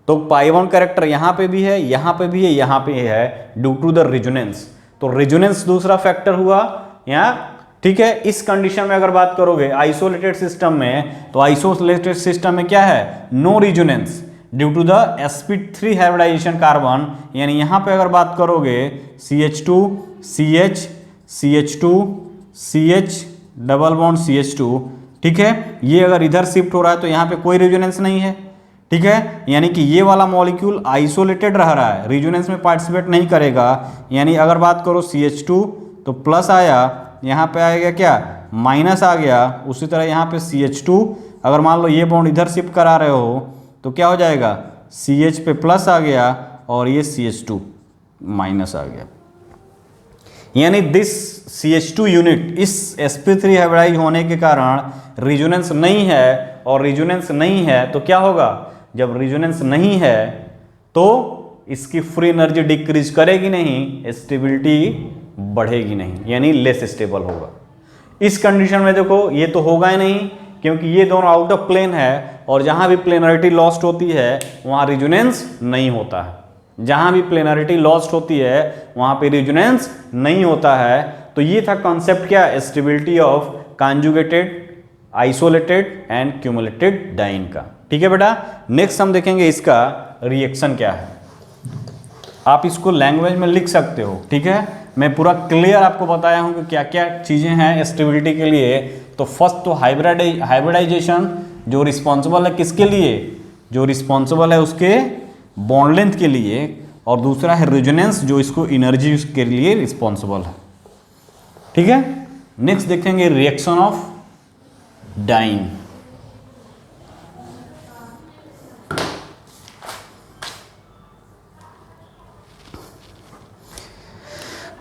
तो पाई बॉन्ड कैरेक्टर यहां पे भी है, यहां पे भी है, यहां पे है, ड्यू टू द रिजोनेंस। तो रिजोनेंस दूसरा फैक्टर हुआ यहाँ, ठीक है। इस कंडीशन में अगर बात करोगे आइसोलेटेड सिस्टम में, तो आइसोलेटेड सिस्टम में क्या है, no resonance due to the sp3 hybridisation carbon. यानी यहां पे अगर बात करोगे CH2 CH double bond CH2, ठीक है, ये अगर इधर शिफ्ट हो रहा है तो यहां पे कोई रिजोनेंस नहीं है, ठीक है। यानी कि ये वाला मॉलिक्यूल आइसोलेटेड रह रहा है, रिजोनेंस में पार्टिसिपेट नहीं करेगा। यानी अगर बात करो CH2 तो प्लस आया, यहाँ पे आएगा क्या, माइनस आ गया। उसी तरह यहाँ पे CH2 अगर मान लो ये बॉन्ड इधर शिफ्ट करा रहे हो तो क्या हो जाएगा, CH पे प्लस आ गया और ये CH2 माइनस आ गया। यानी दिस CH2 यूनिट इस sp3 हाइब्रिडाइज होने के कारण रिजोनेंस नहीं है, और रिजोनेंस नहीं है तो क्या होगा, जब रिजोनेंस नहीं है तो इसकी फ्री एनर्जी डिक्रीज करेगी नहीं, स्टेबिलिटी बढ़ेगी नहीं, यानी लेस स्टेबल होगा। इस कंडीशन में देखो ये तो होगा ही नहीं, क्योंकि ये दोनों आउट ऑफ प्लेन है, और जहां भी प्लेनरिटी लॉस्ट होती है वहां रिजोनेंस नहीं होता है। जहां भी प्लेनरिटी लॉस्ट होती है वहां पे रिजोनेंस नहीं होता है। तो ये था कॉन्सेप्ट क्या, stability of conjugated, isolated and cumulated diene का, ठीक है बेटा। नेक्स्ट हम देखेंगे इसका रिएक्शन क्या है। आप इसको लैंग्वेज में लिख सकते हो, ठीक है। मैं पूरा क्लियर आपको बताया हूं कि क्या क्या चीजें हैं स्टेबिलिटी के लिए। तो फर्स्ट तो हाइब्रिडाइजेशन, जो रिस्पॉन्सिबल है किसके लिए, जो रिस्पॉन्सिबल है उसके बॉन्ड लेंथ के लिए, और दूसरा है रिजोनेंस, जो इसको एनर्जी के लिए रिस्पॉन्सिबल है, ठीक है। नेक्स्ट देखेंगे रिएक्शन ऑफ डाइन।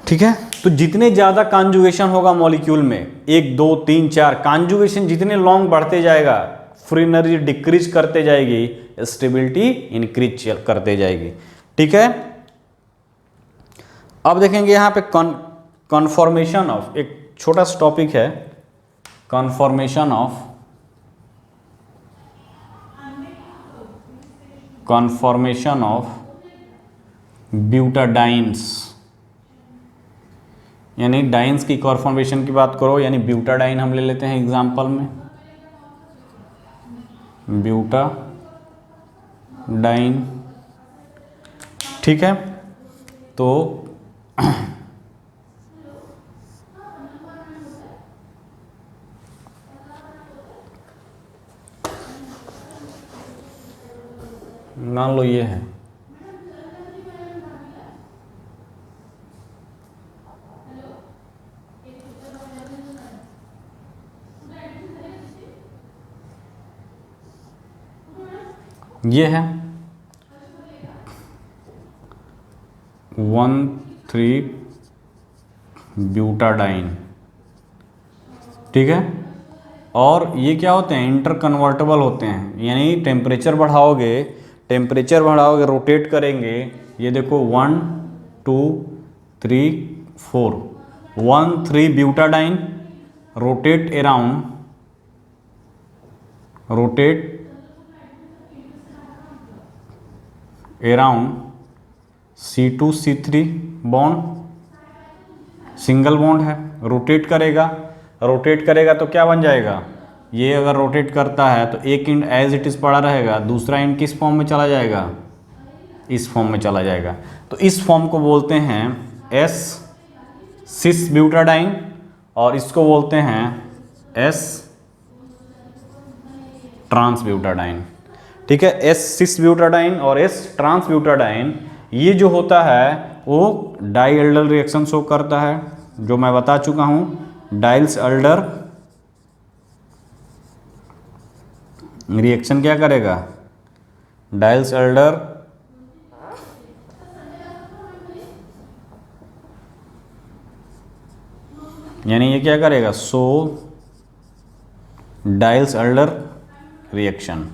ठीक है, तो जितने ज्यादा कॉन्जुगेशन होगा मॉलिक्यूल में, 1 2 3 4 कॉन्जुगेशन जितने लॉन्ग बढ़ते जाएगा, फ्री एनर्जी डिक्रीज करते जाएगी, स्टेबिलिटी इंक्रीज करते जाएगी, ठीक है। अब देखेंगे यहां पे कन्फॉर्मेशन ऑफ, एक छोटा सा टॉपिक है, कन्फॉर्मेशन ऑफ ब्यूटाडाइन्स। यानी डाइन्स की कॉन्फॉर्मेशन की बात करो, यानी ब्यूटाडाइन हम ले लेते हैं एग्जांपल में, ब्यूटाडाइन, ठीक है। तो मान लो ये है, ये है, 1,3-ब्यूटाडाइन, ठीक है। और ये क्या होते हैं, इंटर कन्वर्टेबल होते हैं, यानी टेम्परेचर बढ़ाओगे रोटेट करेंगे। ये देखो 1 2 3 4, one three butadiene rotate around C2C3 bond, single bond है, रोटेट करेगा तो क्या बन जाएगा, ये अगर रोटेट करता है तो एक एंड एज इट इज़ पड़ा रहेगा, दूसरा एंड किस फॉर्म में चला जाएगा, इस फॉर्म में चला जाएगा। तो इस फॉर्म को बोलते हैं S-cis-ब्यूटाडाइन और इसको बोलते हैं S-ट्रांस-ब्यूटाडाइन, ठीक है। S-cis-ब्यूटाडाइन और S-ट्रांस-ब्यूटाडाइन ये जो होता है वो डाई-एल्डर रिएक्शन शो करता है, जो मैं बता चुका हूँ। डाइल्स-एल्डर रिएक्शन क्या करेगा, डाइल्स-एल्डर यानी ये क्या करेगा, सो डाइल्स-एल्डर रिएक्शन,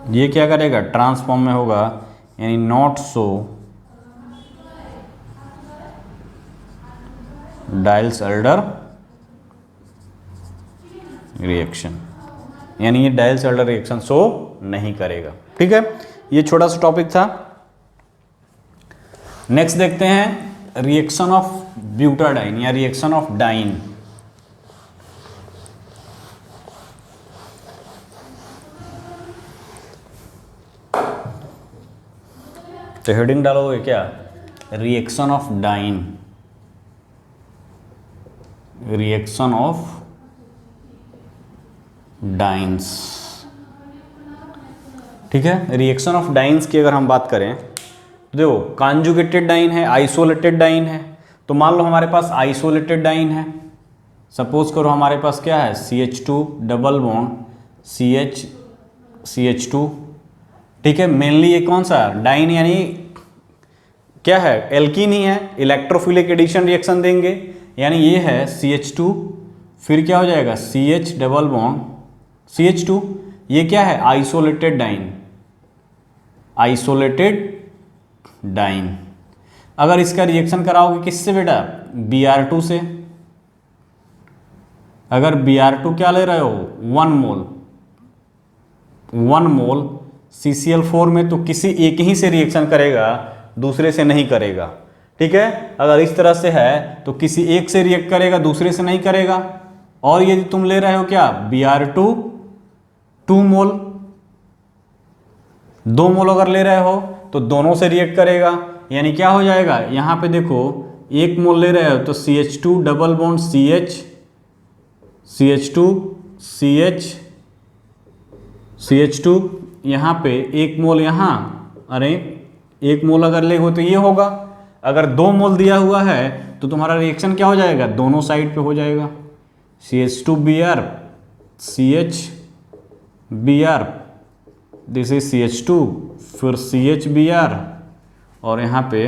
ये क्या करेगा, ट्रांसफॉर्म में होगा, यानी नॉट सो डाइल्स-एल्डर रिएक्शन, यानी ये डाइल्स-एल्डर रिएक्शन शो नहीं करेगा, ठीक है। ये छोटा सा टॉपिक था। नेक्स्ट देखते हैं रिएक्शन ऑफ ब्यूटाडाइन या रिएक्शन ऑफ डाइन। तो हेडिंग डालोगे क्या, reaction of diene, reaction of dienes, ठीक है। रिएक्शन ऑफ डाइन्स की अगर हम बात करें तो देखो, कॉन्जुगेटेड डाइन है, आइसोलेटेड डाइन है। तो मान लो हमारे पास आइसोलेटेड डाइन है, सपोज करो हमारे पास क्या है, CH2 डबल बॉन्ड CH2, ठीक है। मेनली ये कौन सा डाइन, यानी क्या है, एल्कीन ही है, इलेक्ट्रोफिलिक एडिशन रिएक्शन देंगे, यानी ये है CH2, फिर क्या हो जाएगा CH डबल बॉन्ड CH2, ये क्या है, आइसोलेटेड डाइन। अगर इसका रिएक्शन कराओगे किससे बेटा, Br2 से। अगर Br2 क्या ले रहे हो, 1 मोल CCl4 में, तो किसी एक ही से रिएक्शन करेगा, दूसरे से नहीं करेगा, ठीक है। अगर इस तरह से है तो किसी एक से रिएक्ट करेगा, दूसरे से नहीं करेगा। और यदि तुम ले रहे हो क्या, Br2 2 मोल, 2 मोल अगर ले रहे हो तो दोनों से रिएक्ट करेगा, यानी क्या हो जाएगा, यहां पे देखो 1 मोल ले रहे हो तो CH2 डबल बॉन्ड CH2 यहाँ पे 1 मोल यहाँ, अरे 1 मोल अगर ले हो तो ये होगा। अगर 2 मोल दिया हुआ है तो तुम्हारा रिएक्शन क्या हो जाएगा, दोनों साइड पे हो जाएगा, CH2Br CHBr, this is CH2, फिर CHBr और यहाँ पे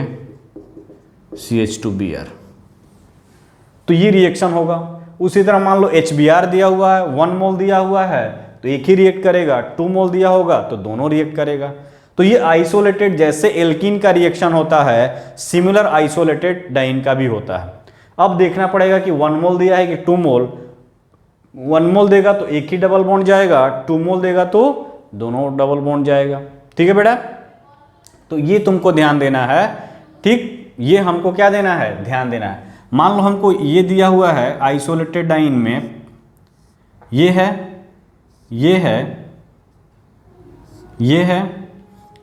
CH2Br, तो ये रिएक्शन होगा। उसी तरह मान लो HBr दिया हुआ है, 1 मोल दिया हुआ है तो एक ही रिएक्ट करेगा, 2 मोल दिया होगा तो दोनों रिएक्ट करेगा। तो ये आइसोलेटेड, जैसे एल्कीन का रिएक्शन होता है, सिमिलर आइसोलेटेड डाइन का भी होता है। अब देखना पड़ेगा कि 1 मोल दिया है कि 2 मोल। 1 मोल देगा तो एक ही डबल बॉन्ड जाएगा, 2 मोल देगा तो दोनों डबल बॉन्ड जाएगा, ठीक है बेटा। तो ये तुमको ध्यान देना है, ठीक, ये हमको क्या देना है, ध्यान देना है। मान लो हमको ये दिया हुआ है आइसोलेटेड डाइन में, ये है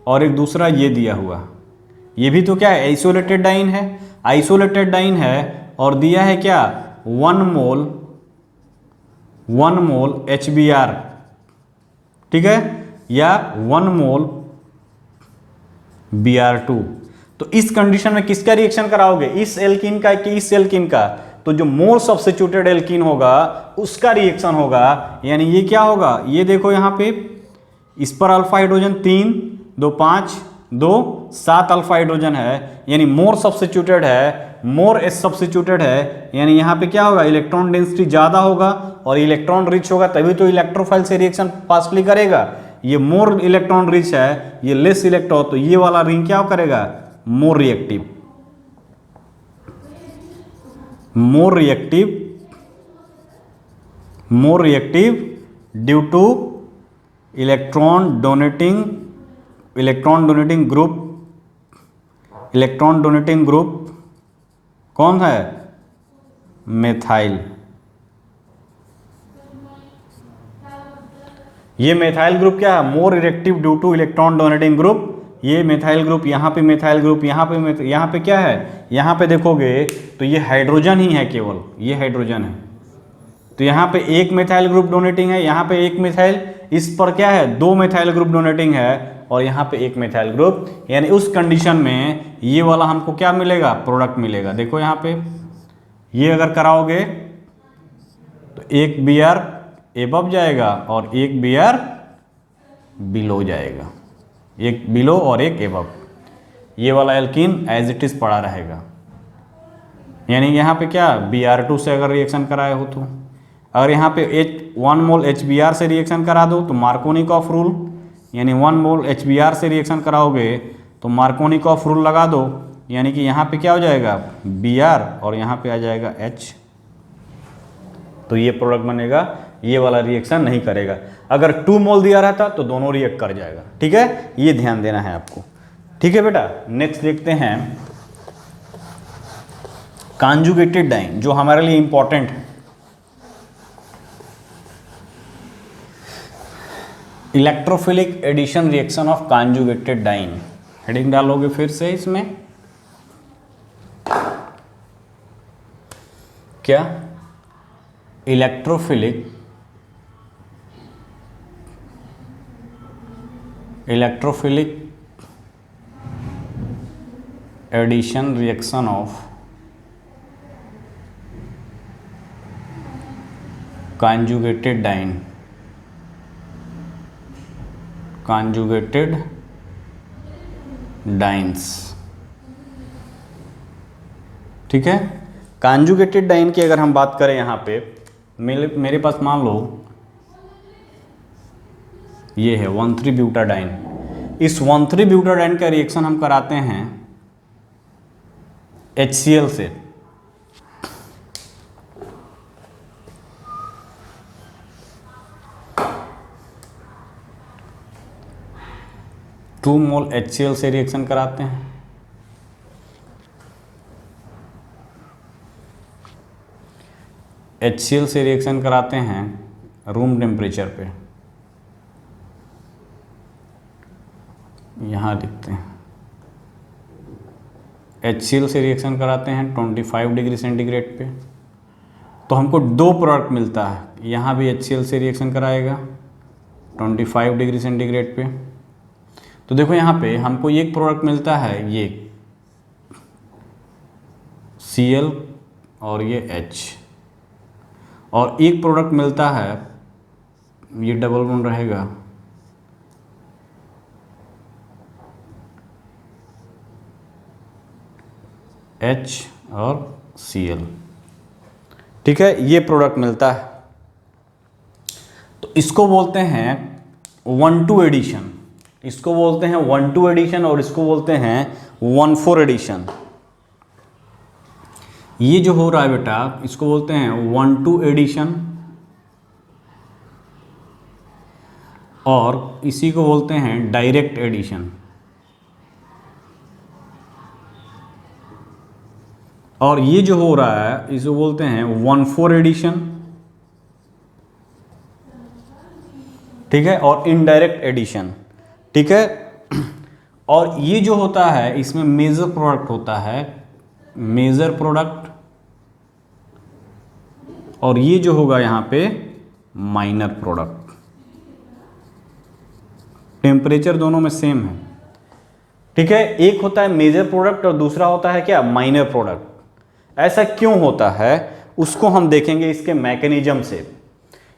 और एक दूसरा ये दिया हुआ, ये भी तो क्या है, आइसोलेटेड डाइन है और दिया है क्या, 1 मोल HBr, ठीक है, या 1 मोल Br2। तो इस कंडीशन में किसका रिएक्शन कराओगे, इस एल्कीन का कि इस एल्कीन का, तो जो मोल सब्स्टिट्यूटेड एल्कीन होगा उसका रिएक्शन होगा। यानी ये क्या होगा, ये देखो यहाँ पे इस पर अल्फा हाइड्रोजन 3 2 5 2 7 अल्फा हाइड्रोजन है, यानी मोर सब्स्टिट्यूटेड है, मोर एस सब्स्टिट्यूटेड है, यानी यहाँ पे क्या होगा, इलेक्ट्रॉन डेंसिटी ज़्यादा होगा और इलेक्ट्रॉन रिच होगा, तभी तो इलेक्ट्रोफाइल से रिएक्शन फास्टली करेगा। ये मोर इलेक्ट्रॉन रिच है, ये लेस इलेक्ट्रॉन, तो ये वाला रिंग क्या करेगा, more reactive, more reactive due two electron donating group कौन है, मेथाइल। ये मेथाइल ग्रुप क्या है, more reactive due two electron donating group. ये मेथाइल ग्रुप, यहाँ पे मेथाइल ग्रुप, यहाँ पे क्या है, यहाँ पे देखोगे तो ये हाइड्रोजन ही है, केवल ये हाइड्रोजन है। तो यहाँ पे एक मेथाइल ग्रुप डोनेटिंग है, यहाँ पे एक मेथाइल, इस पर क्या है, 2 मेथाइल ग्रुप डोनेटिंग है और यहाँ पे एक मेथाइल ग्रुप, यानी उस कंडीशन में ये वाला हमको क्या मिलेगा, प्रोडक्ट मिलेगा। देखो यहाँ पे ये अगर कराओगे तो एक Br एबव जाएगा और एक Br बिलो जाएगा, एक बिलो और एक एबव। ये वाला एल्कीन एज इट इज पड़ा रहेगा, यानी यहाँ पे क्या Br2 से अगर रिएक्शन कराए हो तो, अगर यहाँ पे 1 मोल HBr से रिएक्शन करा दो तो मार्कोनिकॉफ रूल, यानी 1 मोल HBr से रिएक्शन कराओगे तो मार्कोनिकॉफ रूल लगा दो, यानी कि यहाँ पे क्या हो जाएगा, Br और यहाँ पे आ जाएगा H, तो ये प्रोडक्ट बनेगा। ये वाला रिएक्शन नहीं करेगा। अगर 2 मोल दिया रहता तो दोनों रिएक्ट कर जाएगा। ठीक है, ये ध्यान देना है आपको। ठीक है बेटा, नेक्स्ट देखते हैं कॉन्जुगेटेड डाइन, जो हमारे लिए इंपॉर्टेंट है। Electrophilic addition reaction of conjugated diene, heading डालोगे फिर से इसमें, क्या, electrophilic addition reaction of conjugated dienes. ठीक है, कॉन्जुगेटेड डाइन की अगर हम बात करें, यहाँ पे मेरे पास मान लो ये है 1,3-ब्यूटाडाइन। इस 1,3-ब्यूटाडाइन का रिएक्शन हम कराते हैं HCl से, 2 मोल HCl से रिएक्शन कराते हैं। HCl से रिएक्शन कराते हैं रूम टेम्परेचर पे, यहाँ लिखते हैं। HCl से रिएक्शन कराते हैं 25 डिग्री सेंटीग्रेड पे, तो हमको 2 प्रोडक्ट मिलता है। यहाँ भी HCl से रिएक्शन कराएगा 25 डिग्री सेंटीग्रेड पे, तो देखो यहाँ पे हमको एक प्रोडक्ट मिलता है, ये Cl और ये H, और एक प्रोडक्ट मिलता है, ये डबल बॉन्ड रहेगा, H और Cl। ठीक है, ये प्रोडक्ट मिलता है, तो इसको बोलते हैं 1,2 एडिशन, इसको बोलते हैं 1,2 एडिशन और इसको बोलते हैं 1,4 एडिशन। ये जो हो रहा है बेटा, इसको बोलते हैं 1,2 एडिशन और इसी को बोलते हैं डायरेक्ट एडिशन। और ये जो हो रहा है इसको बोलते हैं 1,4 एडिशन। ठीक है, और इनडायरेक्ट एडिशन। ठीक है, और ये जो होता है इसमें मेजर प्रोडक्ट होता है, मेजर प्रोडक्ट, और ये जो होगा यहाँ पे माइनर प्रोडक्ट। टेम्परेचर दोनों में सेम है। ठीक है, एक होता है मेजर प्रोडक्ट और दूसरा होता है क्या, माइनर प्रोडक्ट। ऐसा क्यों होता है उसको हम देखेंगे इसके मैकेनिज्म से।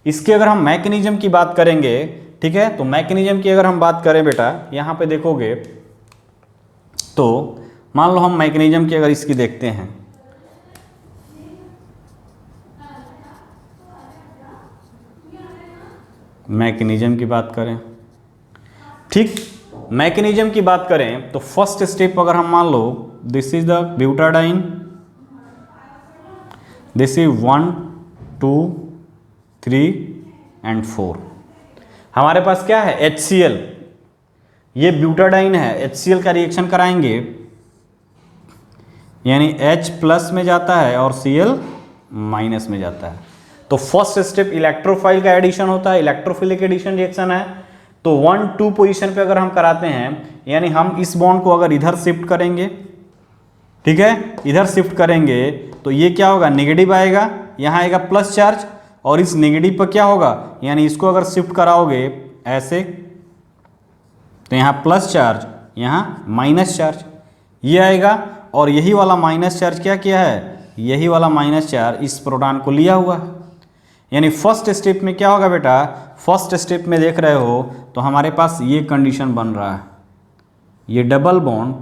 इसके अगर हम मैकेनिज्म की बात करेंगे, ठीक है, तो मैकेनिज्म की अगर हम बात करें बेटा, यहाँ पे देखोगे तो मान लो हम मैकेनिज्म की अगर इसकी देखते हैं, मैकेनिज्म की बात करें, ठीक, मैकेनिज्म की बात करें तो फर्स्ट स्टेप अगर हम मान लो this is the butadiene, this is 1 2 3 and 4, हमारे पास क्या है HCl, ये ब्यूटाडाइन है, HCl का रिएक्शन कराएंगे यानी H प्लस में जाता है और Cl माइनस में जाता है। तो फर्स्ट स्टेप इलेक्ट्रोफाइल का एडिशन होता है, इलेक्ट्रोफिलिक एडिशन रिएक्शन है। तो 1 2 पोजीशन पे अगर हम कराते हैं यानी हम इस बॉन्ड को अगर इधर शिफ्ट करेंगे, ठीक है, इधर शिफ्ट करेंगे तो ये क्या होगा, नेगेटिव आएगा, यहाँ आएगा प्लस चार्ज, और इस नेगेटिव पर क्या होगा, यानी इसको अगर शिफ्ट कराओगे ऐसे तो यहाँ प्लस चार्ज, यहाँ माइनस चार्ज, ये आएगा, और यही वाला माइनस चार्ज क्या किया है, यही वाला माइनस चार्ज इस प्रोटॉन को लिया हुआ है। यानी फर्स्ट स्टेप में क्या होगा बेटा, फर्स्ट स्टेप में देख रहे हो तो हमारे पास ये कंडीशन बन रहा है, ये डबल बॉन्ड,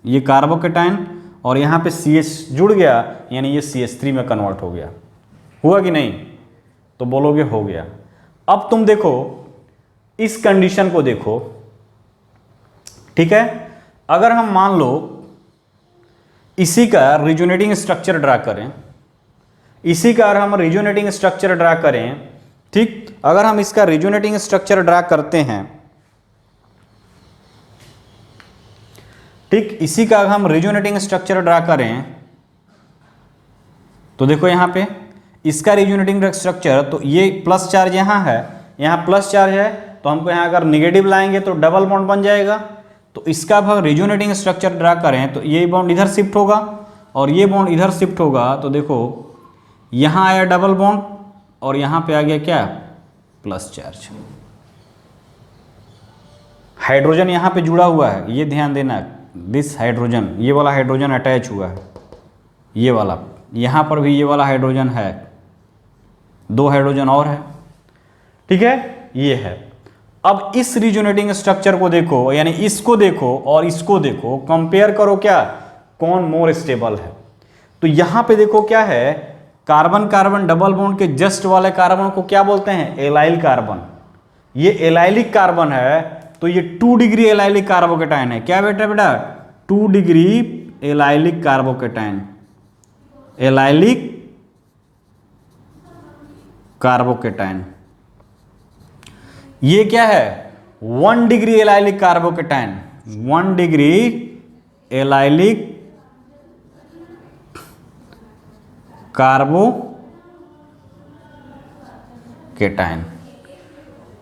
ये कार्बोकेटाइन और यहाँ पे CH जुड़ गया यानी ये CH3 में कन्वर्ट हो गया। हुआ कि नहीं, तो बोलोगे हो गया। अब तुम देखो इस कंडीशन को देखो, ठीक है, अगर हम मान लो इसी का रिजोनेटिंग स्ट्रक्चर ड्रा करें, इसी का अगर हम रिजोनेटिंग स्ट्रक्चर ड्रा करें, ठीक, अगर हम इसका रिजोनेटिंग स्ट्रक्चर ड्रा करते हैं, ठीक, इसी का अगर हम रिजोनेटिंग स्ट्रक्चर ड्रा करें तो देखो यहां पे इसका रिजोनेटिंग स्ट्रक्चर, तो ये प्लस चार्ज यहां है, यहां प्लस चार्ज है, तो हमको यहां अगर निगेटिव लाएंगे तो डबल बॉन्ड बन जाएगा। तो इसका अब रिजोनेटिंग स्ट्रक्चर ड्रा करें तो ये बॉन्ड इधर शिफ्ट होगा और ये बॉन्ड इधर शिफ्ट होगा, तो देखो यहां आया डबल बॉन्ड और यहां पे आ गया क्या, प्लस चार्ज। हाइड्रोजन यहां पे जुड़ा हुआ है, ये ध्यान देना, दिस हाइड्रोजन, ये वाला हाइड्रोजन अटैच हुआ है, ये वाला, यहां पर भी ये वाला हाइड्रोजन है, 2 हाइड्रोजन और है, ठीक है, ये है। अब इस रिजोनेटिंग स्ट्रक्चर को देखो, यानी इसको देखो और इसको देखो, कंपेयर करो, क्या कौन मोर स्टेबल है। तो यहां पे देखो क्या है, कार्बन कार्बन डबल बॉन्ड के जस्ट वाले कार्बन को क्या बोलते हैं, एलाइल कार्बन। ये एलाइलिक कार्बन है, तो ये 2 डिग्री एलाइलिक कार्बोकेटाइन है। क्या बेटा, बेटा 2 degree allylic carbocation, allylic carbocation. ये क्या है, 1 degree allylic carbocation, 1 degree allylic carbocation,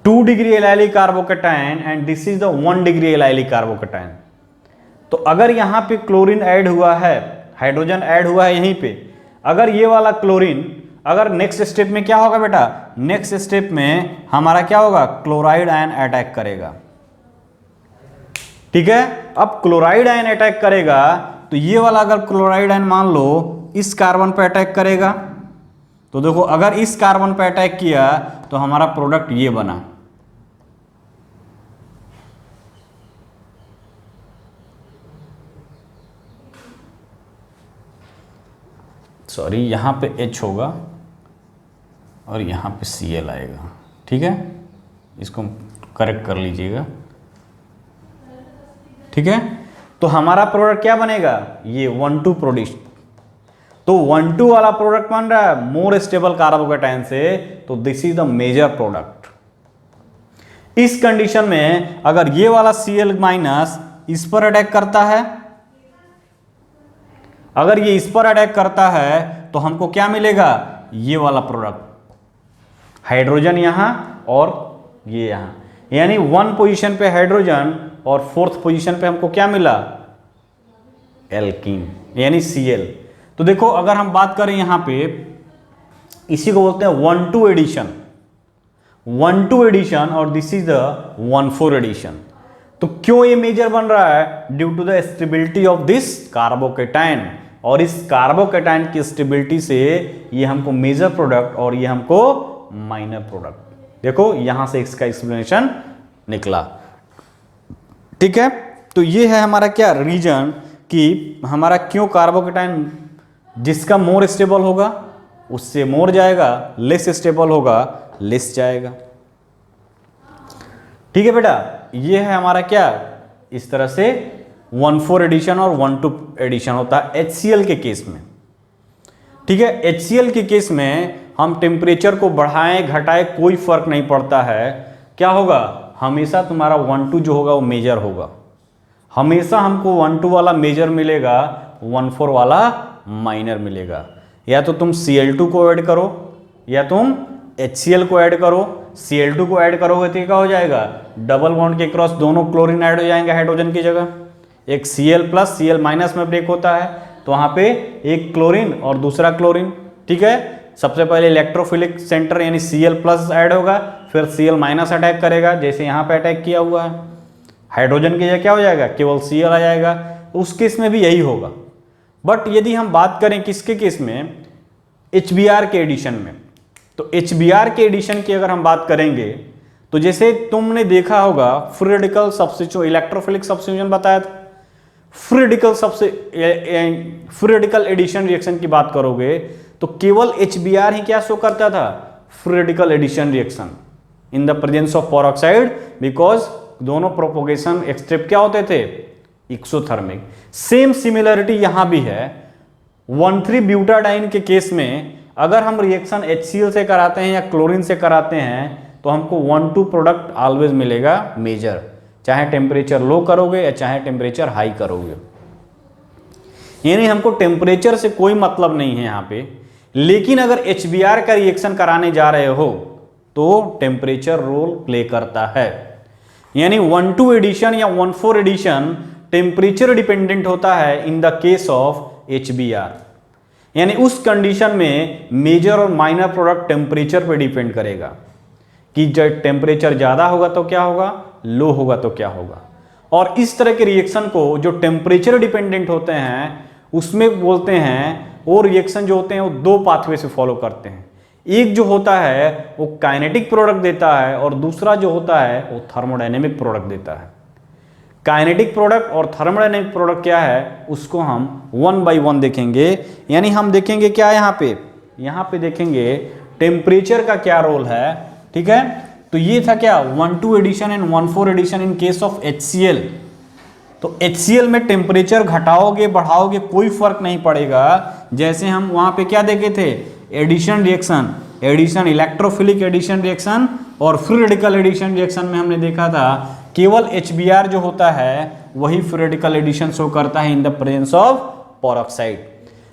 2 degree allylic carbocation and this is the 1 degree allylic carbocation. तो अगर यहां पे क्लोरीन ऐड हुआ है, हाइड्रोजन ऐड हुआ है यहीं पे, अगर ये वाला क्लोरीन, अगर नेक्स्ट स्टेप में क्या होगा बेटा, नेक्स्ट स्टेप में हमारा क्या होगा, क्लोराइड आयन अटैक करेगा, ठीक है। अब क्लोराइड आयन अटैक करेगा तो ये वाला अगर क्लोराइड आयन मान लो इस कार्बन पे अटैक करेगा, तो देखो अगर इस कार्बन पे अटैक किया तो हमारा प्रोडक्ट ये बना, सॉरी यहां पे H होगा और यहां पे Cl आएगा, ठीक है, इसको करेक्ट कर लीजिएगा, ठीक है। तो हमारा प्रोडक्ट क्या बनेगा, ये 1,2 प्रोड्यूस, तो 1,2 वाला प्रोडक्ट बन रहा है मोर स्टेबल कार्बोकेटाइन से, तो this is the major product. इस कंडीशन में अगर ये वाला Cl माइनस इस पर अटैक करता है, अगर ये इस पर अटैक करता है तो हमको क्या मिलेगा, ये वाला प्रोडक्ट, हाइड्रोजन यहां और ये यहां, यानी 1 पोजीशन पे हाइड्रोजन और 4th पोजीशन पे हमको क्या मिला, एल्कीन यानी Cl। तो देखो अगर हम बात करें यहां पे, इसी को बोलते हैं 1,2 एडिशन, 1,2 एडिशन और दिस इज द 1,4 एडिशन। तो क्यों ये मेजर बन रहा है, due to the stability of this carbocation, और इस कार्बोकेटाइन की स्टेबिलिटी से ये हमको मेजर प्रोडक्ट और ये हमको माइनर प्रोडक्ट, देखो यहां से इसका एक्सप्लेनेशन निकला, ठीक है। तो ये है हमारा क्या रीजन कि हमारा क्यों कार्बोकेटाइन जिसका मोर स्टेबल होगा उससे मोर जाएगा, लेस स्टेबल होगा लेस जाएगा। ठीक है बेटा, ये है हमारा क्या, इस तरह से 1,4 एडिशन और 1,2 एडिशन होता है HCl के केस में। ठीक है, HCl के केस में हम टेम्परेचर को बढ़ाएं घटाएं कोई फर्क नहीं पड़ता है, क्या होगा, हमेशा तुम्हारा 1,2 जो होगा वो मेजर होगा, हमेशा हमको 1,2 वाला मेजर मिलेगा, 1,4 वाला माइनर मिलेगा। या तो तुम Cl2 को ऐड करो या तुम HCl को ऐड करो। Cl2 को ऐड करोगे तो क्या हो जाएगा, डबल बॉन्ड के क्रॉस दोनों क्लोरीन ऐड हो जाएंगे हाइड्रोजन की जगह, एक Cl प्लस Cl माइनस में ब्रेक होता है तो वहां पे एक क्लोरीन और दूसरा क्लोरीन। ठीक है, सबसे पहले इलेक्ट्रोफिलिक सेंटर यानी Cl प्लस ऐड होगा, फिर Cl माइनस अटैक करेगा, जैसे यहाँ पे अटैक किया हुआ है, हाइड्रोजन की जगह क्या हो जाएगा, केवल Cl आ जाएगा। उस केस में भी यही होगा। बट यदि हम बात करें किसके केस में, HBr के एडिशन में, तो HBr के एडिशन की अगर हम बात करेंगे तो जैसे तुमने देखा होगा free radical substitution, electrophilic substitution बताया था, फ्री रेडिकल एडिशन रिएक्शन की बात करोगे तो केवल HBr ही क्या शो करता था, free radical addition reaction in the presence of peroxide, because दोनों प्रोपोगेशन एक्सट्रेप क्या होते थे, एक्सोथर्मिक। सेम सिमिलरिटी यहां भी है। 1,3 ब्यूटाडाइन के केस में अगर हम रिएक्शन HCl से कराते हैं या क्लोरीन से कराते हैं तो हमको 1,2 प्रोडक्ट ऑलवेज मिलेगा मेजर, चाहे टेम्परेचर लो करोगे या चाहे टेम्परेचर हाई करोगे। यानी हमको टेम्परेचर से कोई मतलब नहीं है यहाँ पे, लेकिन अगर HBr का रिएक्शन कराने जा रहे हो तो टेम्परेचर रोल प्ले करता है। यानी 1,2 एडिशन या 1,4 एडिशन टेम्परेचर डिपेंडेंट होता है in the case of HBr। यानी उस कंडीशन में मेजर और माइनर प्रोडक्ट टेम्परेचर पे डिपेंड करेगा कि जब टेम्परेचर ज़्यादा होगा तो क्या होगा, लो होगा तो क्या होगा। और इस तरह के रिएक्शन को जो टेम्परेचर डिपेंडेंट होते हैं उसमें बोलते हैं, वो रिएक्शन जो होते हैं वो दो पाथवे से फॉलो करते हैं। एक जो होता है वो काइनेटिक प्रोडक्ट देता है और दूसरा जो होता है वो थर्मोडायनेमिक प्रोडक्ट देता है। काइनेटिक प्रोडक्ट और थर्मोडायनेमिक प्रोडक्ट क्या है उसको हम 1 by 1 देखेंगे। यानी हम देखेंगे क्या यहाँ पे देखेंगे टेम्परेचर का क्या रोल है। ठीक है, तो ये था क्या 1,2 addition and 1,4 addition in case of HCl। तो HCl में टेम्परेचर घटाओगे बढ़ाओगे कोई फर्क नहीं पड़ेगा। जैसे हम वहां पे क्या देखे थे, addition reaction, electrophilic addition reaction और फ्री रेडिकल एडिशन रिएक्शन में हमने देखा था केवल HBr जो होता है वही फ्री रेडिकल एडिशन शो करता है इन the presence of peroxide.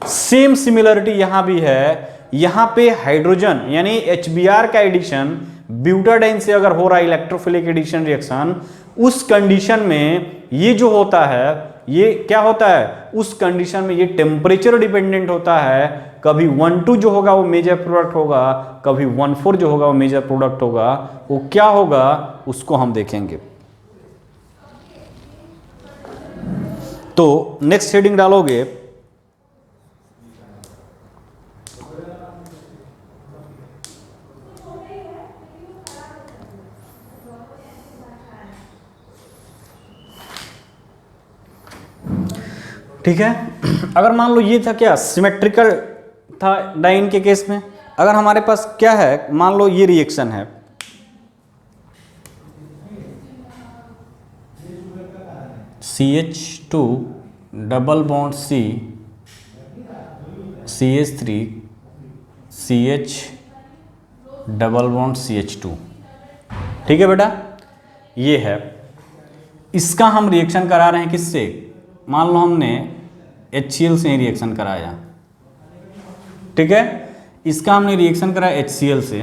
Same similarity यहां भी है। यहां पे हाइड्रोजन यानी HBr का एडिशन ब्यूटाडाइन से अगर हो रहा है इलेक्ट्रोफिलिक एडिशन रिएक्शन, उस कंडीशन में ये जो होता है ये क्या होता है, उस कंडीशन में ये टेम्परेचर डिपेंडेंट होता है। कभी 1,2 जो होगा वो मेजर प्रोडक्ट होगा, कभी 1,4 जो होगा वो मेजर प्रोडक्ट होगा। वो क्या होगा उसको हम देखेंगे। तो नेक्स्ट हेडिंग डालोगे ठीक है। अगर मान लो ये था क्या सिमेट्रिकल था डाइन के केस में, अगर हमारे पास क्या है मान लो ये रिएक्शन है, CH2 double bond C CH3 CH double bond CH2। ठीक है बेटा, ये है। इसका हम रिएक्शन करा रहे हैं किससे, मान लो हमने HCl से ही रिएक्शन कराया। ठीक है, इसका हमने रिएक्शन कराया HCl से।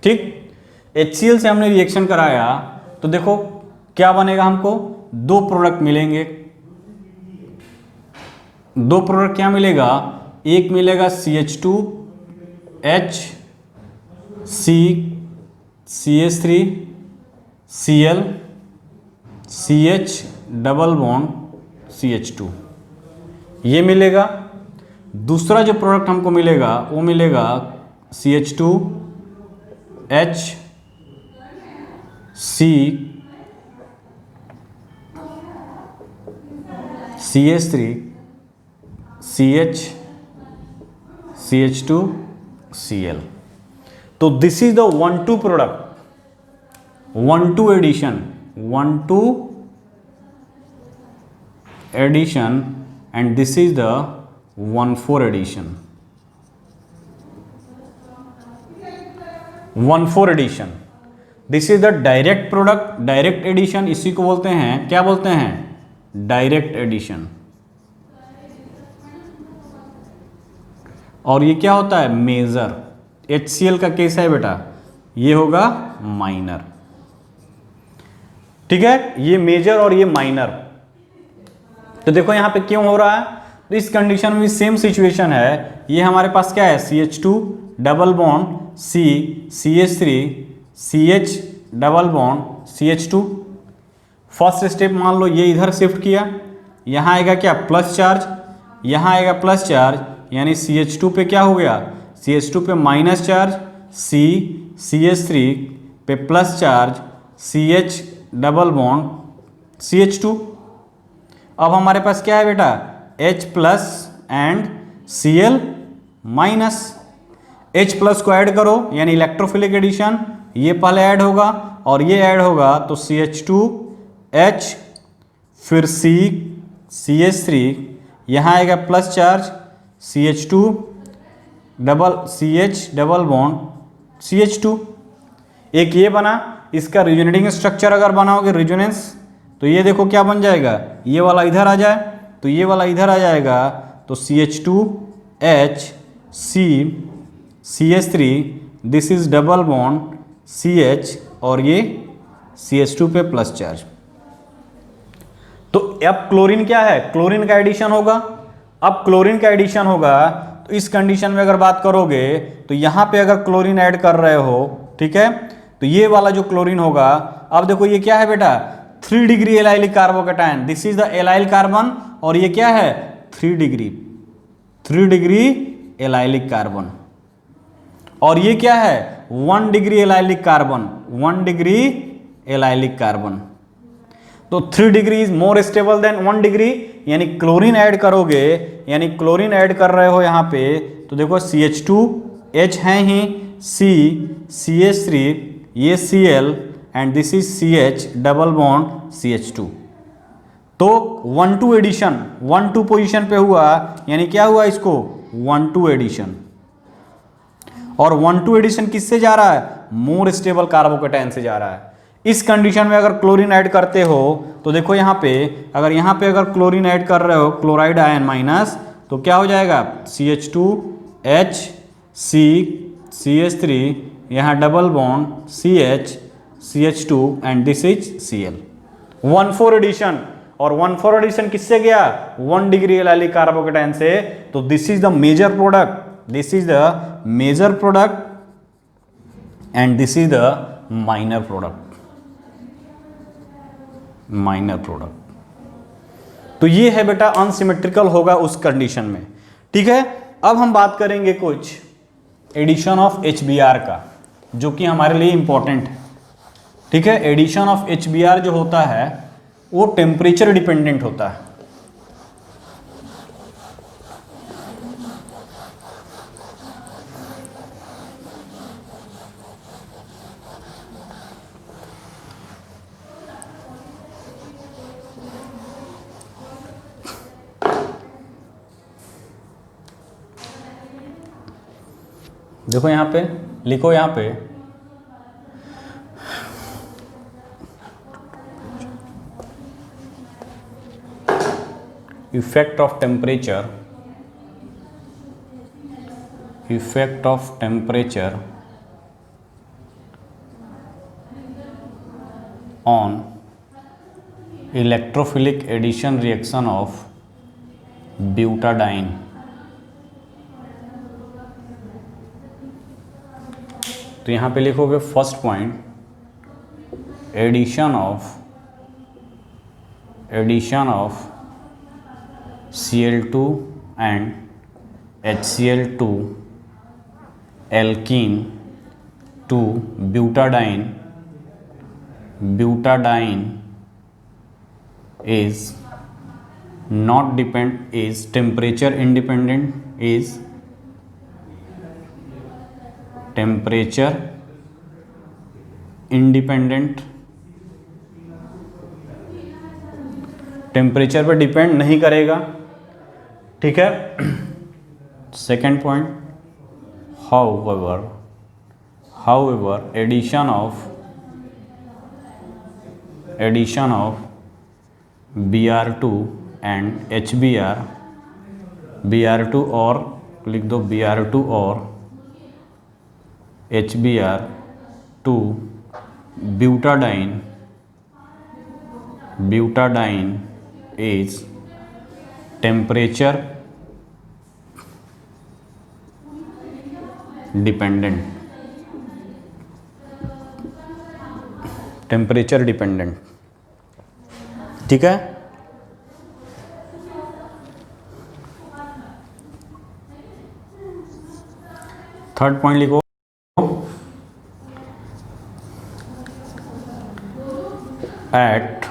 ठीक, HCl से हमने रिएक्शन कराया तो देखो क्या बनेगा, हमको दो प्रोडक्ट मिलेंगे। दो प्रोडक्ट क्या मिलेगा, एक मिलेगा CH2H CH3 Cl CH double bond CH2 ये मिलेगा। दूसरा जो प्रोडक्ट हमको मिलेगा वो मिलेगा CH2H CH3 CH CH2 Cl। तो this is the 1,2 product, 1,2 addition, 1,2 addition and this is the 1,4 addition, 1,4 addition. This is the direct product, direct addition, इसी को बोलते हैं, क्या बोलते हैं, डायरेक्ट एडिशन। और ये क्या होता है, मेजर। HCl का केस है बेटा, ये होगा माइनर, ठीक है, ये मेजर और ये माइनर। तो देखो यहां पे क्यों हो रहा है, तो इस कंडीशन में सेम सिचुएशन है। ये हमारे पास क्या है, CH2 double bond C, CH3 CH double bond CH2। First step मान लो ये इधर शिफ्ट किया, यहां आएगा क्या, प्लस चार्ज, यहां आएगा प्लस चार्ज, यानी CH2 पे क्या हो गया, CH2 पे माइनस चार्ज, CH3 पे plus charge, CH double bond CH2। अब हमारे पास क्या है बेटा, H plus and Cl minus. H plus को ऐड करो यानी इलेक्ट्रोफिलिक एडिशन, ये पहले ऐड होगा और ये ऐड होगा, तो CH2H फिर CH3, यहाँ आएगा plus charge, CH2 double CH double bond CH2। एक ये बना, इसका रिजोनेटिंग स्ट्रक्चर अगर बनाओगे रेजोनेंस, तो ये देखो क्या बन जाएगा, ये वाला इधर आ जाए तो ये वाला इधर आ जाएगा, तो CH2H CH3, this is double bond CH और ये CH2 पे प्लस चार्ज। तो अब क्लोरीन क्या है, क्लोरीन का एडिशन होगा। अब क्लोरीन का एडिशन होगा तो इस कंडीशन में अगर बात करोगे तो यहां पे अगर क्लोरीन ऐड कर रहे हो, ठीक है, तो ये वाला जो क्लोरीन होगा, अब देखो ये क्या है बेटा, 3 degree allylic carbocation, this is the allyl carbon, और ये क्या है 3 डिग्री एलाइलिक कार्बन, और ये क्या है 1 degree allylic carbon, 1 degree allylic carbon. तो 3 degree is more stable then 1 degree, यानी क्लोरीन ऐड करोगे, यानी क्लोरीन ऐड कर रहे हो यहां पे, तो देखो CH2H है ही, CH3, ये Cl and this is CH double bond CH2। तो 1,2 एडिशन, 1,2 पोजीशन पे हुआ, यानी क्या हुआ इसको 1,2 एडिशन। और 1,2 एडिशन किससे जा रहा है, मोर स्टेबल कार्बोकेटायन से जा रहा है। इस कंडीशन में अगर क्लोरीन ऐड करते हो तो देखो यहाँ पे अगर क्लोरीन ऐड कर रहे हो, क्लोराइड आयन माइनस, तो क्या हो जाएगा CH2H CH3, यहाँ double bond CH CH2 and this is Cl। 1,4 addition, और 1,4 एडिशन किससे गया, 1 डिग्री एलाइलिक कार्बोकेटायन से। तो this is the major product, this is the major product and this is the minor product, minor product. तो ये है बेटा unsymmetrical होगा उस कंडीशन में, ठीक है। अब हम बात करेंगे कुछ एडिशन ऑफ HBr का, जो कि हमारे लिए इंपॉर्टेंट है, ठीक है। एडिशन ऑफ HBr जो होता है वो टेम्परेचर डिपेंडेंट होता है। देखो यहां पे लिखो, यहां पे effect of temperature, effect of temperature on electrophilic addition reaction of butadiene. तो यहाँ पे लिखोगे first point, addition of Cl2 and HCl2 alkene to butadiene is not depend is temperature independent, is temperature independent, temperature पर depend नहीं करेगा, ठीक है। Second point, however addition of Br2 and HBr, Br2 और लिख दो Br2 और HBr to butadiene is temperature dependent, temperature dependent, ठीक है। थर्ड पॉइंट लिखो, at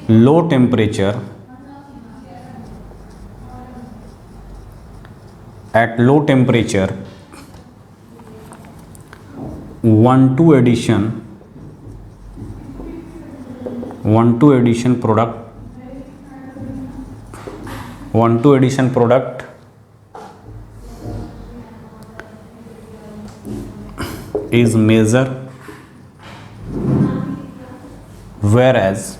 low temperature, at low temperature 1,2 addition product is measured, whereas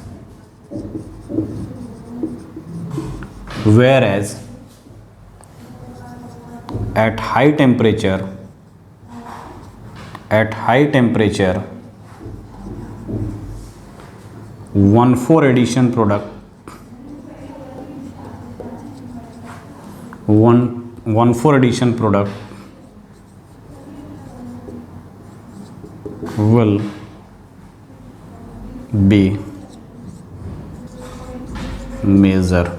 at high temperature 1,4 addition product will be measured।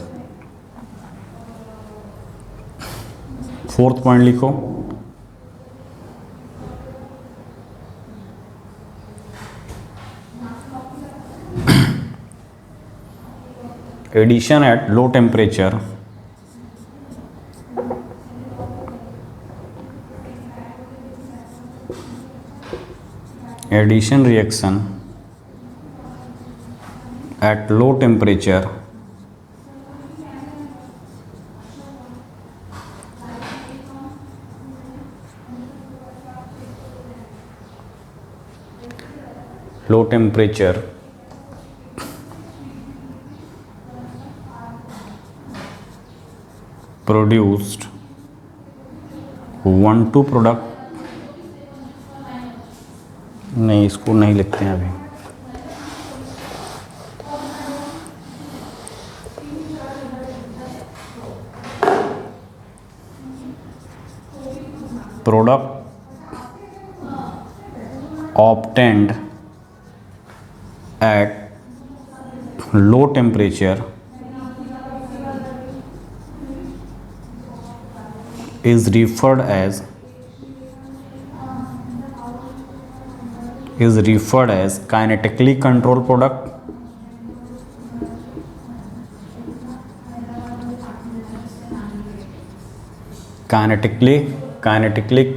Fourth point लिखो, addition at low temperature addition reaction at low temperature produced 1,2 product, नहीं इसको नहीं लिखते हैं अभी, product obtained at low temperature is referred as kinetically controlled product, kinetically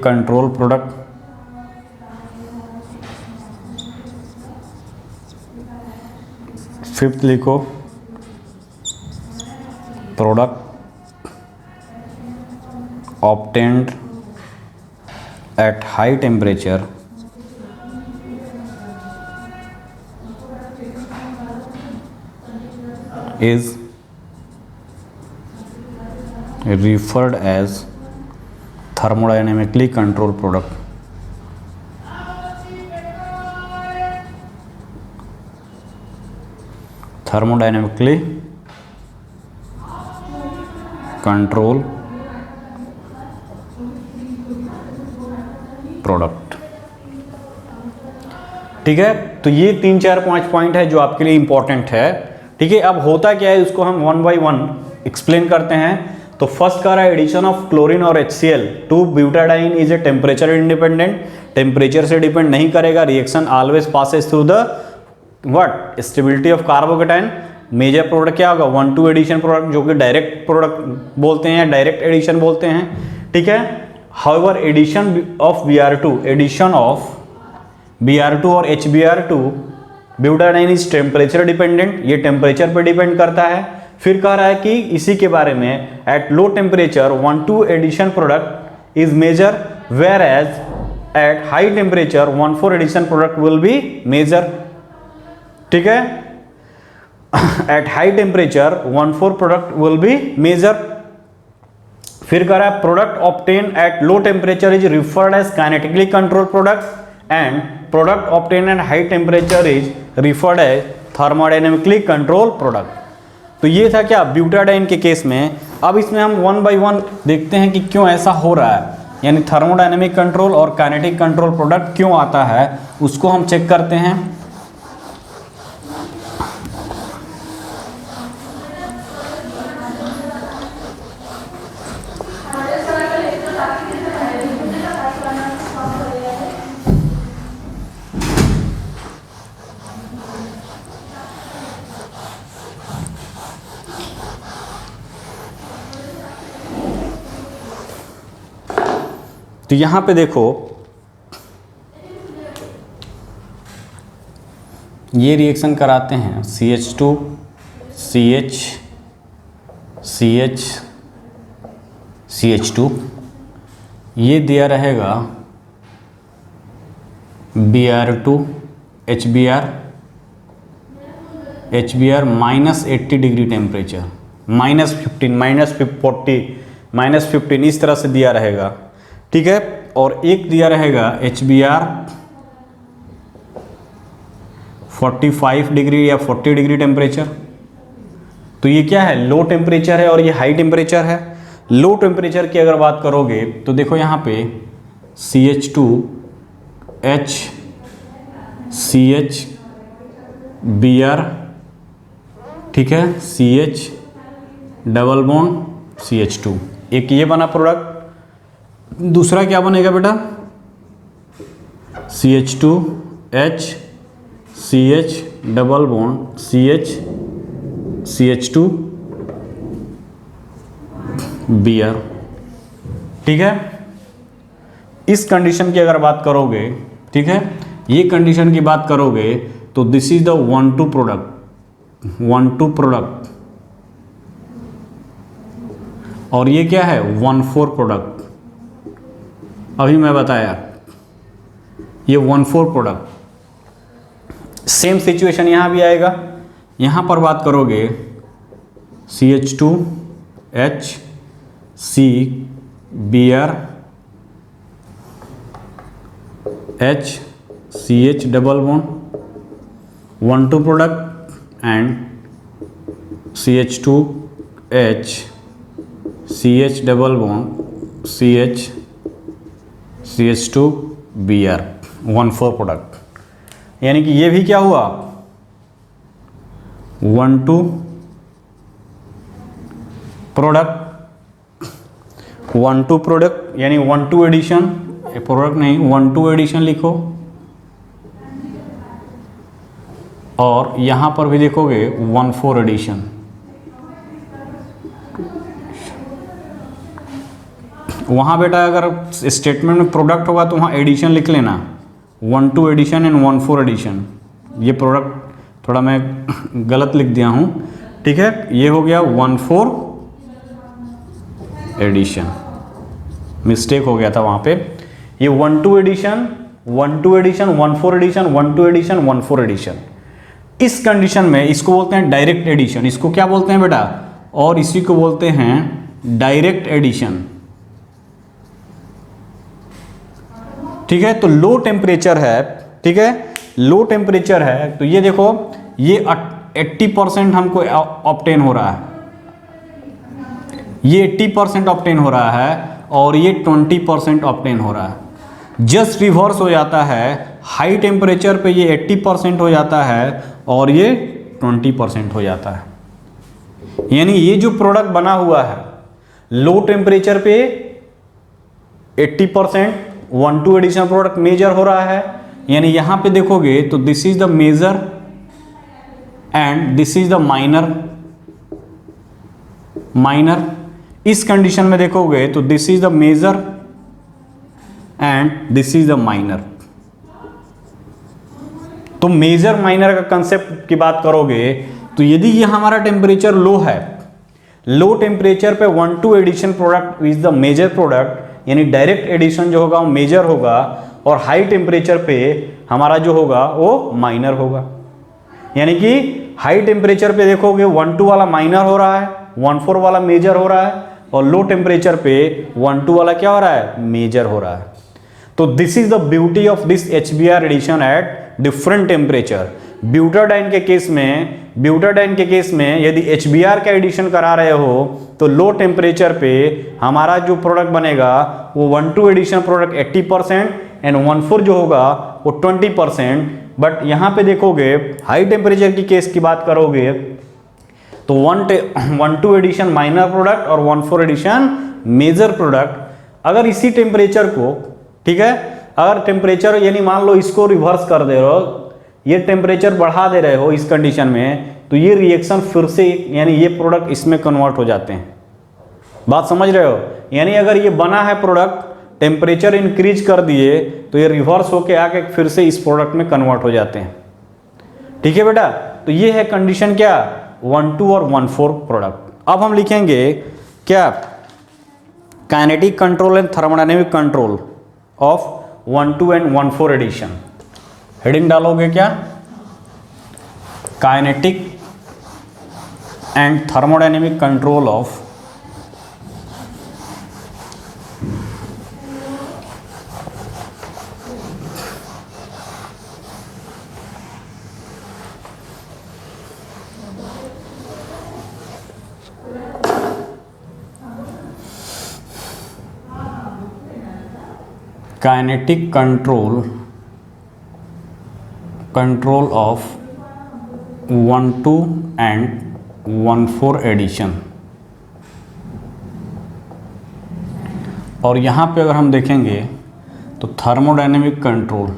controlled product। Fifth लिखो, product obtained at high temperature is referred as thermodynamically controlled product। thermodynamically controlled product, ठीक है। तो ये 3-4-5 पॉइंट है जो आपके लिए इंपॉर्टेंट है, ठीक है। अब होता क्या है, इसको हम 1 by 1 एक्सप्लेन करते हैं। तो फर्स्ट कह रहा है एडिशन ऑफ क्लोरीन और HCl to butadiene is a temperature independent, temperature से डिपेंड नहीं करेगा, reaction always passes through the what, stability of carbocation major product क्या होगा, 1-2 एडिशन प्रोडक्ट, जो कि डायरेक्ट प्रोडक्ट बोलते हैं या डायरेक्ट एडिशन बोलते हैं, ठीक है। However addition of Br2, addition of Br2 और HBr2 butadiene is temperature dependent, ये टेम्परेचर पर डिपेंड करता है। फिर कह रहा है कि इसी के बारे में at low temperature 1-2 addition product is major, whereas at high temperature 1-4 addition product will be major, ठीक है। At high temperature 1-4 product will be major. फिर कह रहा है product obtain at low temperature is referred as kinetically control product and product obtain at high temperature is referred as thermodynamically control product. तो ये था क्या ब्यूटाडाइन के case में। अब इसमें हम 1 by 1 देखते हैं कि क्यों ऐसा हो रहा है, यानी थर्मोडायनेमिक कंट्रोल और काइनेटिक कंट्रोल प्रोडक्ट क्यों आता है, उसको हम चेक करते हैं। तो यहां पे देखो ये रिएक्शन कराते हैं CH2 CH CH CH2, ये दिया रहेगा Br2 HBr -80 डिग्री टेम्परेचर, -15 -40 -15 इस तरह से दिया रहेगा, ठीक है। और एक दिया रहेगा HBr 45 डिग्री या 40 डिग्री टेम्परेचर। तो ये क्या है, लो टेम्परेचर है और ये हाई टेम्परेचर है। लो टेम्परेचर की अगर बात करोगे तो देखो यहाँ पे CH2H CH Br, ठीक है, CH डबल बॉन्ड CH2, एक ये बना प्रोडक्ट। दूसरा क्या बनेगा बेटा, CH2H CH double bond CH2 Br, ठीक है। इस कंडीशन की अगर बात करोगे, ठीक है, ये कंडीशन की बात करोगे तो दिस इज द 1-2 प्रोडक्ट और ये क्या है 1-4 प्रोडक्ट। अभी मैं बताया ये 1-4 प्रोडक्ट। सेम सिचुएशन यहां भी आएगा। यहां पर बात करोगे CH2H C Br H CH double bond 1-2 product and CH2H CH double bond CH2 Br 1-4 product. यानी कि ये भी क्या हुआ 1-2 प्रोडक्ट यानी 1-2 एडिशन, प्रोडक्ट नहीं 1-2 एडिशन लिखो। और यहां पर भी देखोगे 1-4 एडिशन। वहाँ बेटा अगर स्टेटमेंट में प्रोडक्ट होगा तो वहाँ एडिशन लिख लेना, 1-2 एडिशन एंड 1-4 एडिशन। ये प्रोडक्ट थोड़ा मैं गलत लिख दिया हूँ, ठीक है। ये हो गया 1-4 एडिशन, मिस्टेक हो गया था वहाँ पे। ये 1-2 addition 1-2 addition 1-4 addition 1-2 addition 1-4 addition. इस कंडीशन में इसको बोलते हैं डायरेक्ट एडिशन। इसको क्या बोलते हैं बेटा, और इसी को बोलते हैं डायरेक्ट एडिशन, ठीक है। तो लो टेम्परेचर है, ठीक है, लो टेम्परेचर है तो ये देखो ये 80% हमको ऑब्टेन हो रहा है, ये 80% ऑब्टेन हो रहा है और ये 20% ऑब्टेन हो रहा है। जस्ट रिवर्स हो जाता है, हाई टेम्परेचर पे ये 80% हो जाता है और ये 20% हो जाता है। यानी ये जो प्रोडक्ट बना हुआ है लो टेम्परेचर पे 80% 1-2 एडिशन प्रोडक्ट मेजर हो रहा है। यानी यहां पे देखोगे तो this is the major and this is the minor. इस कंडीशन में देखोगे तो this is the major and this is the minor. तो मेजर माइनर का कंसेप्ट की बात करोगे तो यदि ये हमारा टेम्परेचर लो है, लो टेम्परेचर पे 1,2 addition product is the major product, यानी डायरेक्ट एडिशन जो होगा वो मेजर होगा, और हाई टेम्परेचर पे हमारा जो होगा वो माइनर होगा। यानी कि हाई टेम्परेचर पे देखोगे 1,2 वाला माइनर हो रहा है, 1,4 वाला मेजर हो रहा है, और लो टेम्परेचर पे 1,2 वाला क्या हो रहा है, मेजर हो रहा है। तो this is the beauty of this HBr addition at different temperature. Butadiene के केस में यदि HBr का एडिशन करा रहे हो तो लो टेम्परेचर पे हमारा जो प्रोडक्ट बनेगा वो 1,2 एडिशन प्रोडक्ट 80% एंड 1,4 जो होगा वो 20%। बट यहाँ पे देखोगे हाई टेम्परेचर की केस की बात करोगे तो 1,2 एडिशन माइनर प्रोडक्ट और 1,4 एडिशन मेजर प्रोडक्ट। अगर इसी टेम्परेचर को, ठीक है, अगर टेम्परेचर यानी मान लो इसको रिवर्स कर दे रहे हो, ये टेम्परेचर बढ़ा दे रहे हो इस कंडीशन में, तो ये रिएक्शन फिर से यानी ये प्रोडक्ट इसमें कन्वर्ट हो जाते हैं। बात समझ रहे हो? यानी अगर ये बना है प्रोडक्ट, टेम्परेचर इंक्रीज कर दिए तो ये रिवर्स होके आके फिर से इस प्रोडक्ट में कन्वर्ट हो जाते हैं। ठीक है बेटा, तो ये है कंडीशन क्या, 1,2 और 1,4 प्रोडक्ट। अब हम लिखेंगे क्या, kinetic control and thermodynamic control of 1,2 and 1,4 addition. Heading डालोगे क्या, kinetic and thermodynamic control of kinetic control of 1,2 and 1,4 addition. और यहाँ पे अगर हम देखेंगे तो thermodynamic control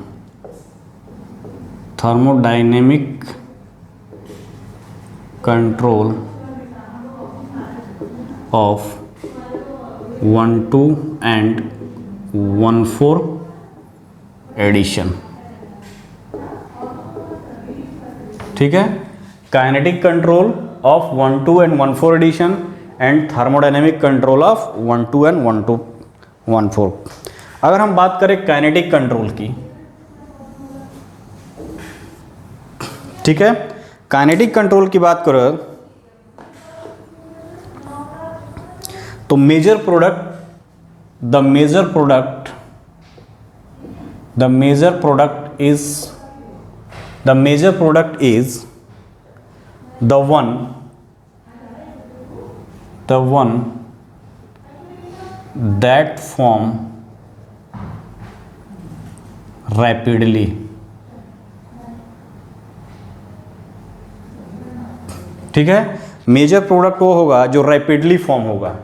of 1,2 and 1,4 addition. ठीक है, kinetic control of 1,2 and 1,4 addition and thermodynamic control of 1,2 and 1,4। अगर हम बात करें काइनेटिक कंट्रोल की, ठीक है, काइनेटिक कंट्रोल की बात करो तो major product is the one that form rapidly। ठीक है, मेजर प्रोडक्ट वो होगा जो रैपिडली फॉर्म होगा।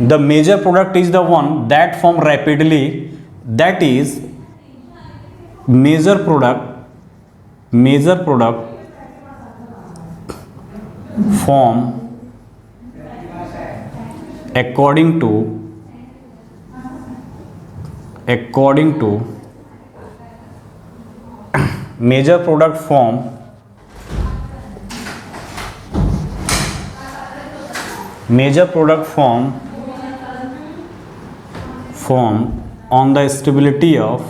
The major product is the one that form rapidly, that is major product form according to major product form on the stability of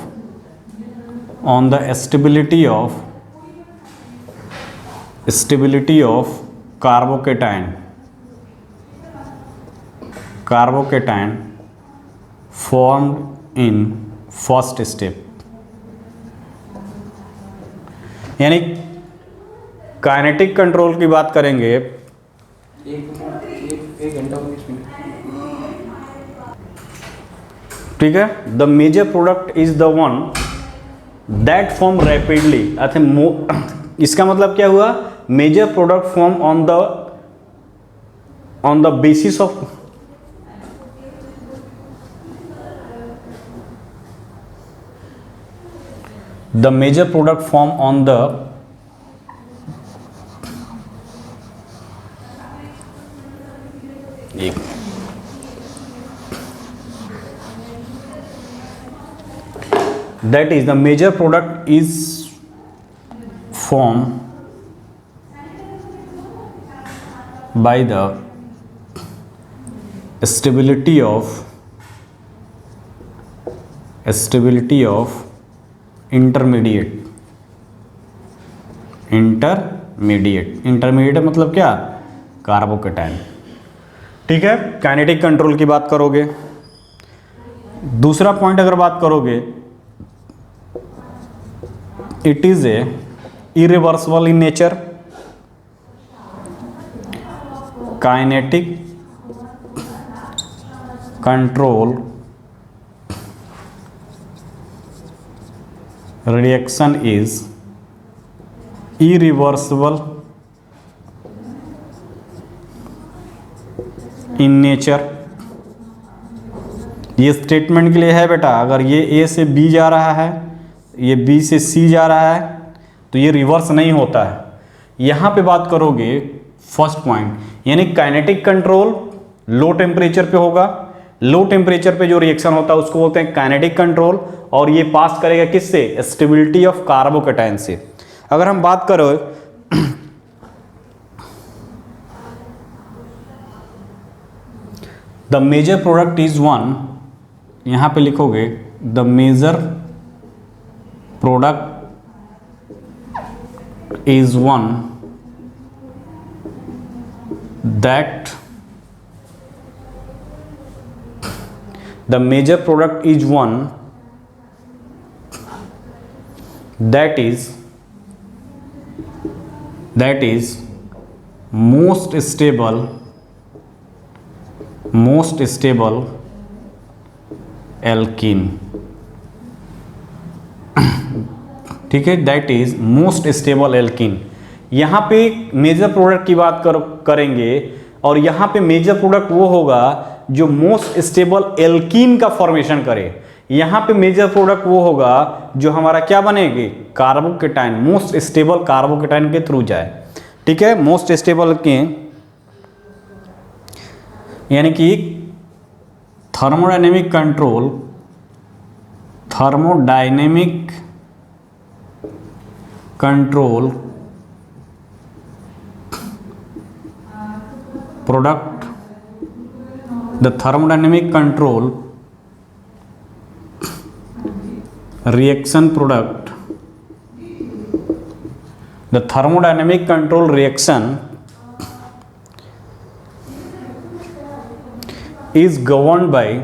carbocation formed in first step। यानी kinetic control की बात करेंगे, एक घंटा 19 मिनट। ठीक है, the major product is the one that form rapidly. अच्छा, इसका मतलब क्या हुआ, major product form on the basis of the major product form on the एक that is the major product is form by the stability of intermediate मतलब क्या, carbocation. ठीक है, काइनेटिक कंट्रोल की बात करोगे। दूसरा पॉइंट अगर बात करोगे, it is a irreversible in nature. Kinetic control reaction is irreversible in nature। ये स्टेटमेंट के लिए है बेटा, अगर ये A से B जा रहा है, ये B से C जा रहा है, तो ये रिवर्स नहीं होता है। यहाँ पे बात करोगे फर्स्ट पॉइंट, यानी काइनेटिक कंट्रोल लो टेम्परेचर पे होगा। लो टेम्परेचर पे जो रिएक्शन होता है उसको बोलते हैं काइनेटिक कंट्रोल, और ये पास करेगा किससे, स्टेबिलिटी ऑफ कार्बोकेटाइन से। अगर हम बात करें the major product is one, यहां पे लिखोगे the major product is one that the major product is one that is most stable alkene। ठीक है, that is most stable alkene. यहाँ पे मेजर प्रोडक्ट की बात करेंगे, और यहाँ पे मेजर प्रोडक्ट वो होगा जो मोस्ट स्टेबल एल्कीन का फॉर्मेशन करे। यहाँ पे मेजर प्रोडक्ट वो होगा जो हमारा क्या बनेगी, कार्बोकेटाइन, मोस्ट स्टेबल कार्बोकेटाइन के थ्रू जाए। ठीक है, मोस्ट स्टेबल के यानी कि thermodynamic control product, the thermodynamic control reaction product, the thermodynamic control reaction is governed by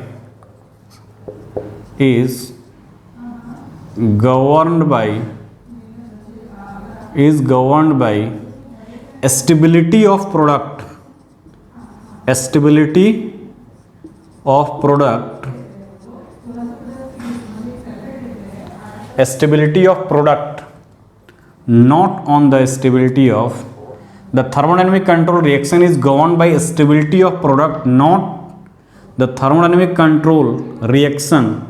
stability of product, not on the stability of the thermodynamic control reaction is governed by stability of product, not the thermodynamic control reaction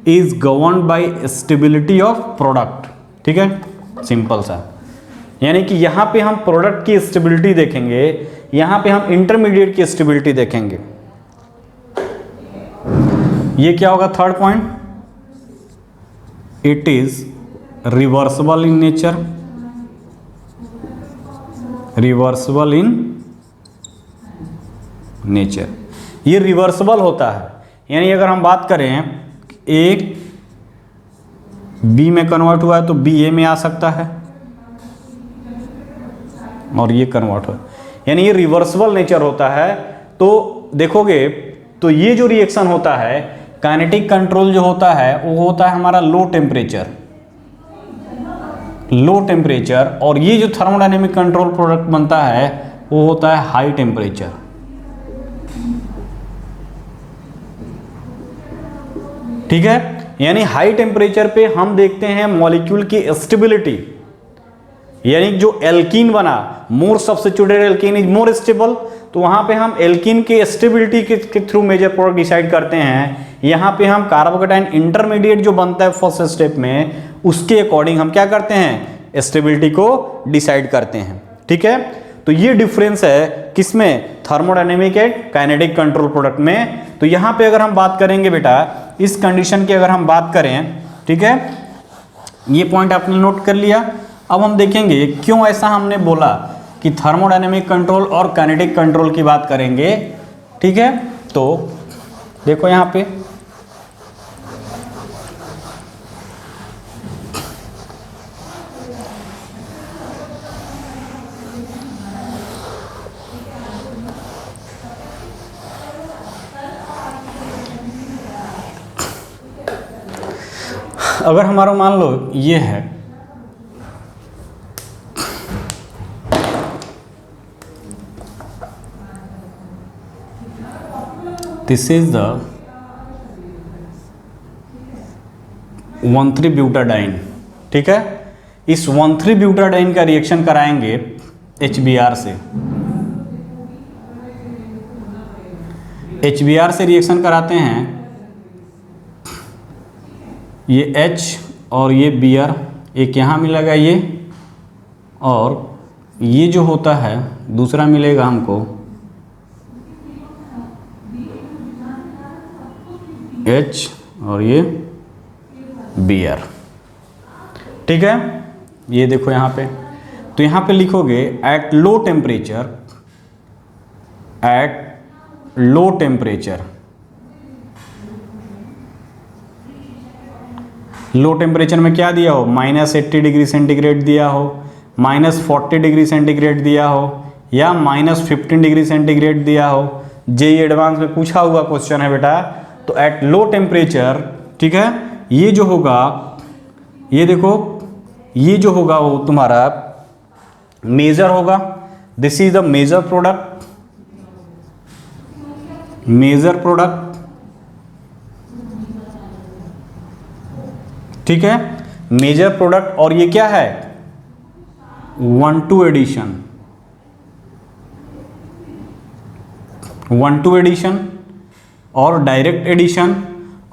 is governed by stability of product। ठीक है, simple सा। यानी कि यहाँ पे हम product की stability देखेंगे, यहाँ पे हम इंटरमीडिएट की स्टेबिलिटी देखेंगे। ये क्या होगा, third point, it is reversible in nature, ये रिवर्सिबल होता है। यानी अगर हम बात करें ए बी में कन्वर्ट हुआ है तो बी ए में आ सकता है, और ये कन्वर्ट हुआ, यानी ये रिवर्सिबल नेचर होता है। तो देखोगे तो ये जो रिएक्शन होता है, काइनेटिक कंट्रोल जो होता है वो होता है हमारा लो टेम्परेचर, और ये जो थर्मोडायनेमिक कंट्रोल प्रोडक्ट बनता है वो होता है हाई टेम्परेचर। ठीक है, यानी हाई टेम्परेचर पे हम देखते हैं मॉलिक्यूल की स्टेबिलिटी, यानी जो एल्कीन बना, मोर substituted alkene is more stable, तो वहां पे हम एल्कीन के स्टेबिलिटी के थ्रू मेजर प्रोडक्ट डिसाइड करते हैं। यहाँ पे हम कार्बोकेटाइन इंटरमीडिएट जो बनता है फर्स्ट स्टेप में, उसके अकॉर्डिंग हम क्या करते हैं, स्टेबिलिटी को डिसाइड करते हैं। ठीक है, तो ये डिफरेंस है किसमें, thermodynamic and kinetic control product में। तो यहाँ पे अगर हम बात करेंगे बेटा इस कंडीशन की, अगर हम बात करें, ठीक है, ये पॉइंट आपने नोट कर लिया। अब हम देखेंगे क्यों ऐसा हमने बोला कि थर्मोडायनेमिक कंट्रोल और काइनेटिक कंट्रोल की बात करेंगे, ठीक है। तो देखो यहाँ पे अगर हमारा मान लो ये है, दिस इज द 1,3-ब्यूटाडाइन, ठीक है। इस 1,3-ब्यूटाडाइन का रिएक्शन कराएंगे HBr से, HBr से रिएक्शन कराते हैं, ये H और ये Br एक यहाँ मिलेगा ये, और ये जो होता है दूसरा मिलेगा हमको H और ये Br, ठीक है। ये देखो यहाँ पे, तो यहाँ पे लिखोगे eight low temperature, eight low temperature, low temperature में क्या दिया हो, -80 डिग्री सेंटीग्रेड दिया हो, -40 डिग्री सेंटीग्रेड दिया हो, या -15 डिग्री सेंटीग्रेड दिया हो। जेईई एडवांस में पूछा हुआ क्वेश्चन है बेटा। तो एट लो टेम्परेचर, ठीक है, ये जो होगा, ये देखो, ये जो होगा वो तुम्हारा मेजर होगा। This is the major product, major product, ठीक है, मेजर प्रोडक्ट। और ये क्या है, 1,2 एडिशन, 1,2 एडिशन और डायरेक्ट एडिशन।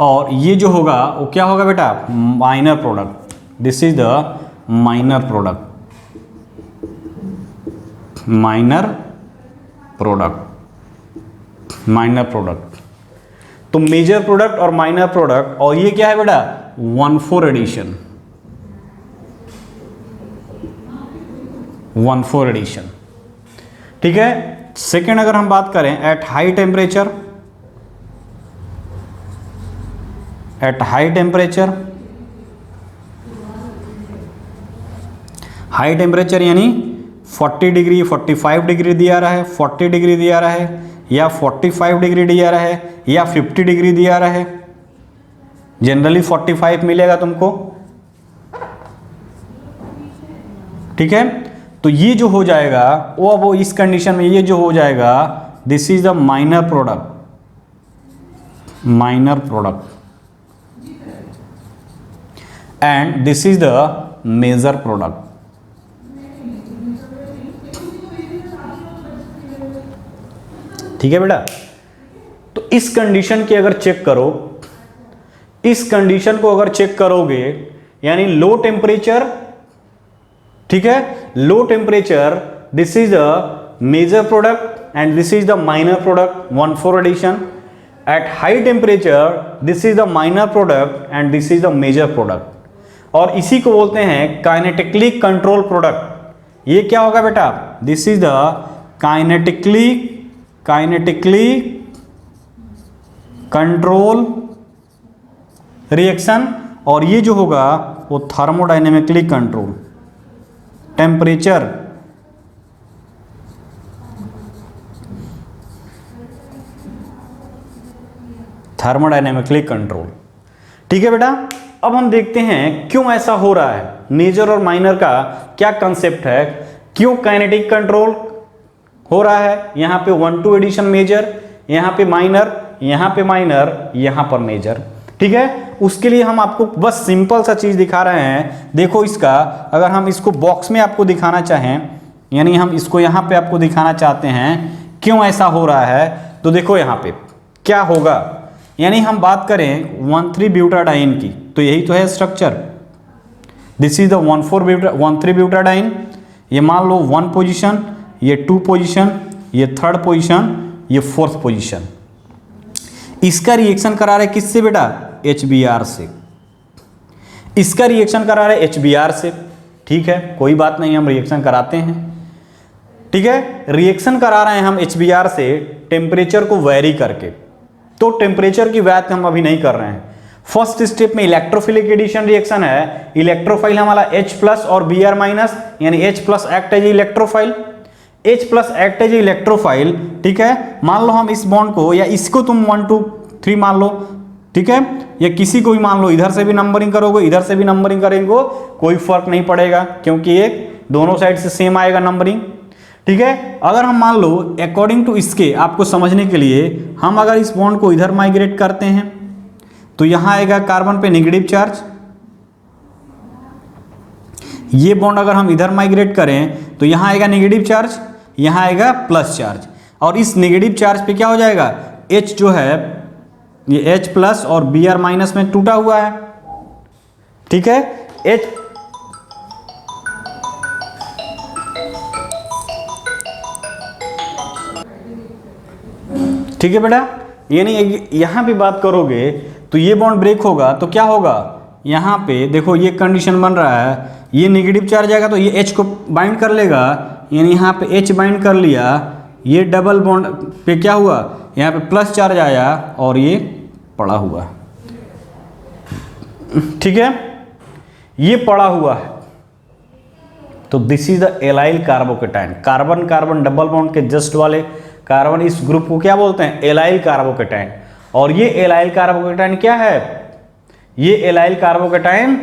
और ये जो होगा वो क्या होगा बेटा, minor product. This is the minor product, minor product, minor product. तो मेजर प्रोडक्ट और माइनर प्रोडक्ट, और ये क्या है बेटा, 1,4 एडिशन, 1,4 एडिशन, ठीक है। सेकेंड अगर हम बात करें eight high temperature, eight high temperature, high temperature यानी 40 डिग्री, 45 डिग्री दिया रहा है, 40 डिग्री दिया रहा है, या 45 डिग्री दिया रहा है, या 50 डिग्री दिया रहा है। जनरली 45 मिलेगा तुमको, ठीक है। तो ये जो हो जाएगा वो इस कंडीशन में ये जो हो जाएगा, this is the minor product, minor product, and this is the major product. ठीक है बेटा। तो इस कंडीशन की अगर चेक करो, इस कंडीशन को अगर चेक करोगे, यानी लो टेम्परेचर, ठीक है, low temperature, this is the major product and this is the minor product, 1,4 addition. At high temperature this is the minor product and this is the major product. और इसी को बोलते हैं काइनेटिकली कंट्रोल प्रोडक्ट। ये क्या होगा बेटा, this is the kinetically control reaction, और ये जो होगा वो thermodynamically control, temperature, thermodynamically control. ठीक है बेटा। अब हम देखते हैं क्यों ऐसा हो रहा है, मेजर और माइनर का क्या कंसेप्ट है, क्यों काइनेटिक कंट्रोल हो रहा है। यहाँ पे 1,2 एडिशन मेजर, यहाँ पे माइनर, यहाँ पे माइनर, यहाँ पर मेजर। ठीक है, उसके लिए हम आपको बस सिंपल सा चीज दिखा रहे हैं। देखो इसका, अगर हम इसको बॉक्स में आपको दिखाना चाहें, यानी हम इसको यहाँ पे आपको दिखाना चाहते हैं क्यों ऐसा हो रहा है, तो देखो यहाँ पे क्या होगा। यानी हम बात करें 1,3-ब्यूटाडाइन की, तो यही तो है structure. This is the one three butadiene. ये मान लो 1 पोजीशन, ये 2 पोजीशन, ये थर्ड पोजीशन, ये फोर्थ पोजीशन। इसका रिएक्शन करा रहे किससे बेटा? HBr से। इसका रिएक्शन करा रहे HBr से, ठीक है, कोई बात नहीं, हम रिएक्शन कराते हैं, ठीक है। रिएक्शन करा रहे हैं हम HBr से टेम्परेचर को वेरी करके, तो टेम्परेचर की बात हम अभी नहीं कर रहे हैं। फर्स्ट स्टेप में इलेक्ट्रोफिलिक एडिशन रिएक्शन है, इलेक्ट्रोफाइल हमारा H+ और Br-, यानी H+ act as electrophile, H+ act as electrophile, ठीक है। मान लो हम इस बॉन्ड को, या इसको तुम 1 2 3 मान लो, ठीक है, या किसी को भी मान लो, इधर से भी नंबरिंग करोगे, इधर से भी नंबरिंग करेंगे, कोई फर्क नहीं पड़ेगा, क्योंकि ये दोनों साइड से सेम आएगा नंबरिंग, ठीक है। अगर हम मान लो अकॉर्डिंग टू इसके, आपको समझने के लिए, हम अगर इस बॉन्ड को इधर माइग्रेट करते हैं तो यहां आएगा कार्बन पे नेगेटिव चार्ज। ये बॉन्ड अगर हम इधर माइग्रेट करें तो यहां आएगा नेगेटिव चार्ज, यहां आएगा प्लस चार्ज, और इस नेगेटिव चार्ज पे क्या हो जाएगा? H जो है ये H+ और Br- में टूटा हुआ है, ठीक है। H ठीक है बेटा, यानी यहां भी बात करोगे तो ये बॉन्ड ब्रेक होगा तो क्या होगा? यहां पे देखो ये कंडीशन बन रहा है, ये नेगेटिव चार्ज आएगा तो ये H को बाइंड कर लेगा, यानी यहां पे H बाइंड कर लिया, ये डबल बॉन्ड पे क्या हुआ? यहाँ पे प्लस चार्ज आया और ये पड़ा हुआ, ठीक है, ये पड़ा हुआ है। तो this is the allyl carbocation. Carbon carbon double bond के जस्ट वाले कार्बन, इस ग्रुप को क्या बोलते हैं? Allyl carbocation. और ये एलाइल कार्बोकेटाइन क्या है? ये allyl carbocation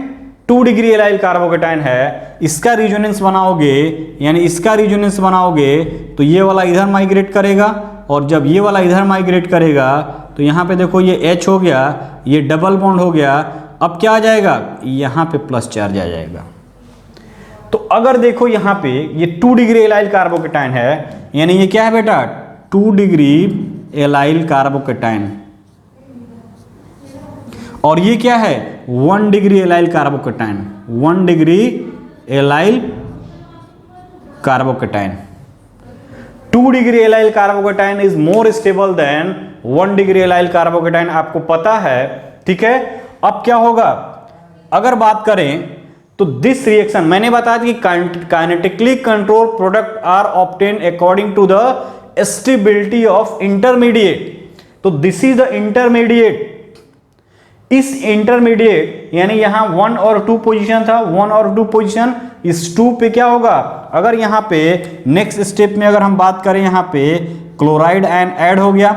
2 degree allyl carbocation है। इसका रिजोनेंस बनाओगे, यानी इसका रिजोनेंस बनाओगे तो ये वाला इधर माइग्रेट करेगा, और जब ये वाला इधर माइग्रेट करेगा तो यहाँ पे देखो ये H हो गया, ये डबल बॉन्ड हो गया, अब क्या आ जाएगा? यहाँ पे प्लस चार्ज आ जाएगा। तो अगर देखो यहाँ पे ये 2 डिग्री एलाइल कार्बोकेटाइन है, यानी ये क्या है बेटा? 2 डिग्री एलाइल कार्बोकेटाइन, और ये क्या है? 1 degree allyl carbocation, 1 degree allyl carbocation. 2 degree allyl carbocation is more stable then 1 degree allyl carbocation, आपको पता है, ठीक है। अब क्या होगा? अगर बात करें तो दिस रिएक्शन, मैंने बताया कि kinetically control product are obtain according to the stability of intermediate. तो दिस इज द इंटरमीडिएट। इस इंटरमीडिएट, यानी यहां 1 और 2 पोजीशन था, 1 और 2 पोजीशन, इस 2 पे क्या होगा? अगर यहां पे नेक्स्ट स्टेप में अगर हम बात करें, यहां पे क्लोराइड आयन ऐड हो गया,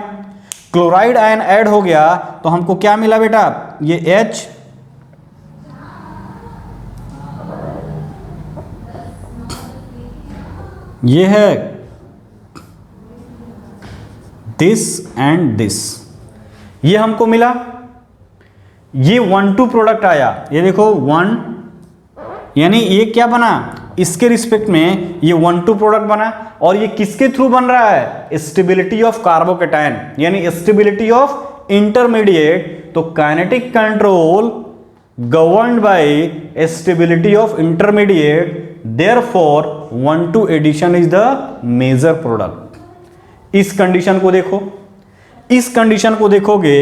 क्लोराइड आयन ऐड हो गया तो हमको क्या मिला बेटा? ये H, ये है दिस एंड दिस, ये हमको मिला। ये 1 2 प्रोडक्ट आया, ये देखो 1, यानी ये क्या बना? इसके रिस्पेक्ट में ये 1 2 प्रोडक्ट बना, और ये किसके थ्रू बन रहा है? स्टेबिलिटी ऑफ कार्बोकेटाइन, यानी स्टेबिलिटी ऑफ इंटरमीडिएट। तो kinetic control governed by stability of intermediate, therefore 1 2 addition is the major product. इस कंडीशन को देखो, इस कंडीशन को देखोगे,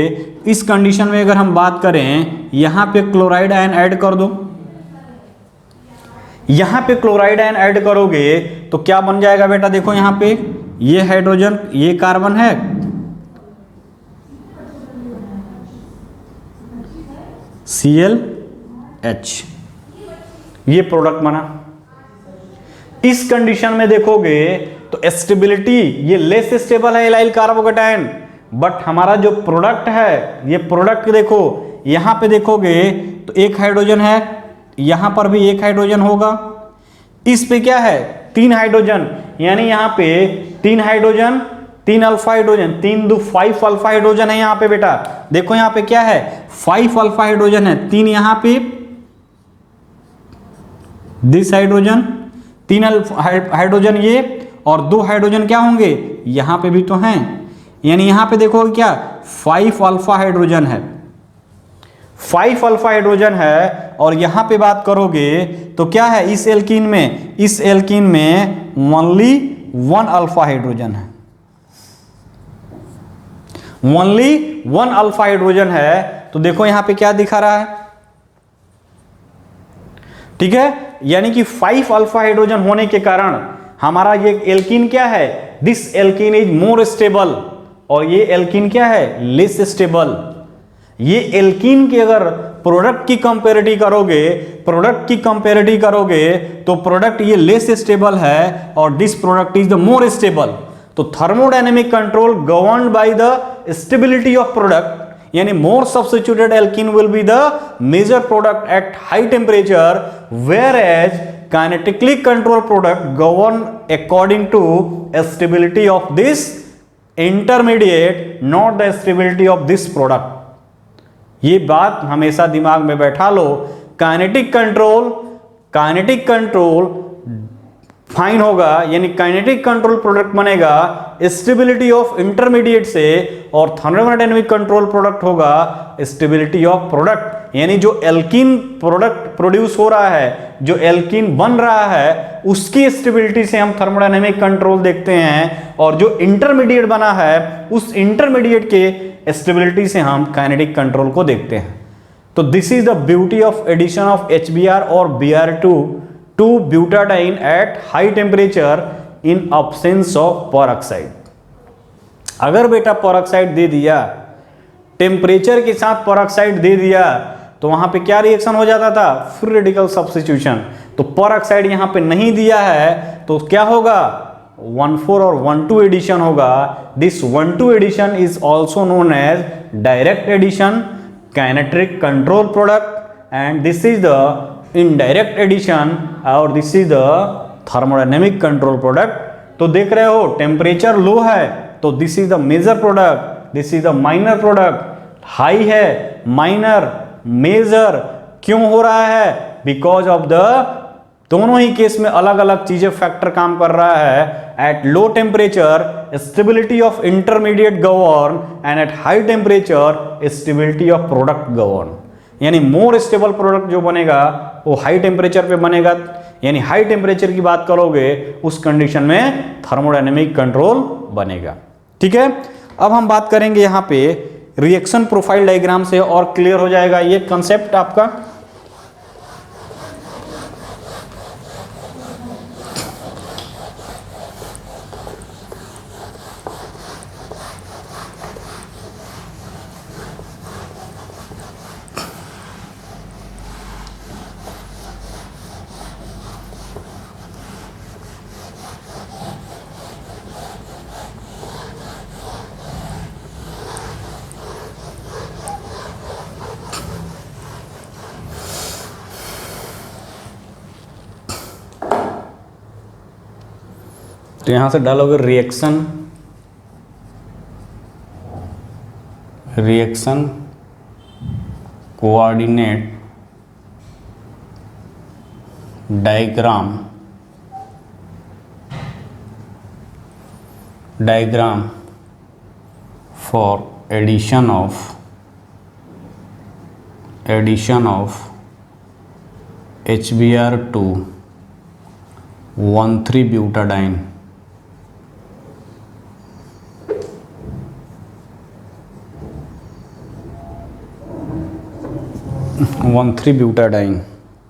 इस कंडीशन में अगर हम बात करें, यहां पे क्लोराइड आयन ऐड कर दो, यहां पे क्लोराइड आयन ऐड करोगे तो क्या बन जाएगा बेटा? देखो यहां पे ये हाइड्रोजन, ये कार्बन है, ClH, ये प्रोडक्ट बना। इस कंडीशन में देखोगे तो स्टेबिलिटी, ये लेस स्टेबल है एलाइल कार्बोकेटाइन, बट हमारा जो प्रोडक्ट है, ये प्रोडक्ट देखो, यहां पे देखोगे तो एक हाइड्रोजन है, यहां पर भी एक हाइड्रोजन होगा, इस पे क्या है? 3 हाइड्रोजन, यानी यहां पे 3 hydrogen, 3 alpha hydrogen, 3 2 5 alpha hydrogen है यहां पे बेटा। देखो यहां पे क्या है? 5 अल्फा हाइड्रोजन है, 3 यहां पे दिस हाइड्रोजन, 3 अल्फा हाइड्रोजन ये, और 2 हाइड्रोजन क्या होंगे? यहां पे भी तो हैं, यानी यहां पे देखो क्या? 5 अल्फा हाइड्रोजन है, 5 अल्फा हाइड्रोजन है। और यहां पे बात करोगे तो क्या है? इस एल्कीन में, इस एल्कीन में ओनली 1 अल्फा हाइड्रोजन है। ओनली 1 अल्फा हाइड्रोजन है, तो देखो यहां पे क्या दिखा रहा है, ठीक है, यानी कि 5 अल्फा हाइड्रोजन होने के कारण हमारा ये एल्कीन क्या है, this alkene is more stable, और ये एल्कीन क्या है, लेस स्टेबल। ये एल्कीन की अगर प्रोडक्ट की कंपेरिटी करोगे तो प्रोडक्ट ये लेस स्टेबल है और this product is the more stable. तो thermodynamic control governed by the stability of product, यानी more substituted alkene will be the major product at high temperature, where as kinetically control product govern according to stability of this intermediate, not the stability of this product. ये बात हमेशा दिमाग में बैठा लो। Kinetic control fine होगा, यानी kinetic control product बनेगा stability of intermediate से, और थर्मोडायनेमिक कंट्रोल प्रोडक्ट होगा स्टेबिलिटी ऑफ प्रोडक्ट, यानी जो एल्कीन प्रोडक्ट प्रोड्यूस हो रहा है, जो एल्कीन बन रहा है, उसकी स्टेबिलिटी से हम थर्मोडायनेमिक कंट्रोल देखते हैं, और जो इंटरमीडिएट बना है उस इंटरमीडिएट के स्टेबिलिटी से हम काइनेटिक कंट्रोल को देखते हैं। तो this is the beauty of addition of HBr और Br2 to butadiene at high temperature in absence of peroxide. अगर बेटा पेरोक्साइड दे दिया, टेम्परेचर के साथ पेरोक्साइड दे दिया, तो वहां पे क्या रिएक्शन हो जाता था, फ्री रेडिकल सब्स्टिट्यूशन। तो पेरोक्साइड यहां पे नहीं दिया है, तो क्या होगा, 1,4 और 1,2 एडिशन होगा। This 1,2 addition is also known as direct addition, kinetic control product, and this is the indirect addition, और this is the thermodynamic control product. तो देख रहे हो टेम्परेचर लो है तो this is the major product, this is the minor product. High है, minor, major क्यों हो रहा है, बिकॉज ऑफ द दोनों ही केस में अलग अलग चीजें फैक्टर काम कर रहा है। Eight low temperature stability of intermediate govern, and eight high temperature stability of product govern, यानी मोर स्टेबल प्रोडक्ट जो बनेगा वो हाई टेम्परेचर पे बनेगा, यानी हाई टेम्परेचर की बात करोगे उस कंडीशन में थर्मोडायनेमिक कंट्रोल बनेगा। ठीक है, अब हम बात करेंगे यहाँ पे रिएक्शन प्रोफाइल डायग्राम से, और क्लियर हो जाएगा ये कंसेप्ट आपका। तो यहां से डालोगे reaction coordinate diagram for addition of HBr2 1,3-butadiene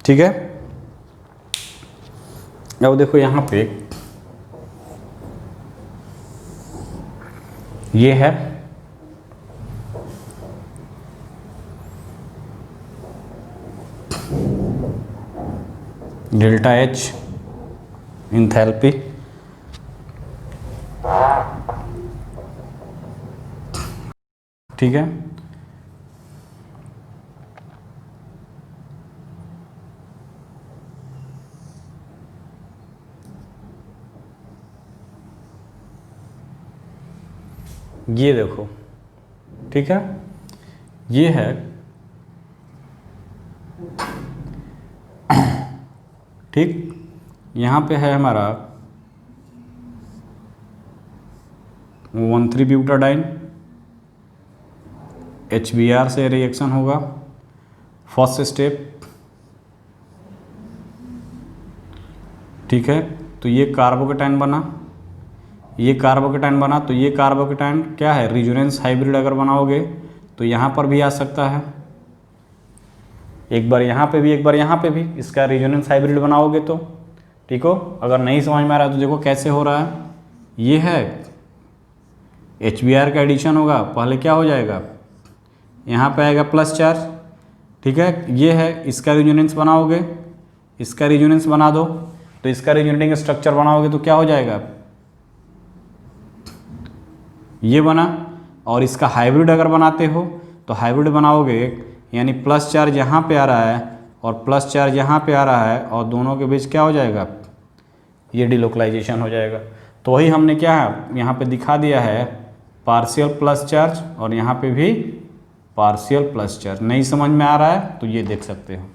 ठीक है। अब देखो यहां पे ये है डेल्टा H इंथैल्पी, ठीक है। ये देखो, ठीक है, ये है ठीक, यहाँ पे है हमारा 1,3-butadiene, HBr से रिएक्शन होगा, फर्स्ट स्टेप, ठीक है। तो ये कार्बोकेटाइन बना, ये कार्बोकेटाइन बना, तो ये कार्बोकेटाइन क्या है, रिजोनेंस हाइब्रिड अगर बनाओगे तो यहाँ पर भी आ सकता है, एक बार यहाँ पे भी एक बार यहाँ पे भी, इसका रिजोनेंस हाइब्रिड बनाओगे तो ठीक हो। अगर नहीं समझ में आ रहा तो देखो कैसे हो रहा है, ये है HBr का एडिशन होगा, पहले क्या हो जाएगा, यहाँ पे आएगा प्लस चार्ज, ठीक है, ये है, इसका रिजोनेंस बनाओगे, इसका रिजोनेंस बना दो, तो इसका रिजोनेटिंग स्ट्रक्चर बनाओगे तो क्या हो जाएगा, ये बना। और इसका हाइब्रिड अगर बनाते हो तो हाइब्रिड बनाओगे, यानी प्लस चार्ज यहाँ पे आ रहा है और प्लस चार्ज यहाँ पे आ रहा है, और दोनों के बीच क्या हो जाएगा, ये डिलोकलाइजेशन हो जाएगा। तो वही हमने क्या है यहाँ पे दिखा दिया है, पार्शियल प्लस चार्ज और यहाँ पे भी पार्शियल प्लस चार्ज। नहीं समझ में आ रहा है तो ये देख सकते हो,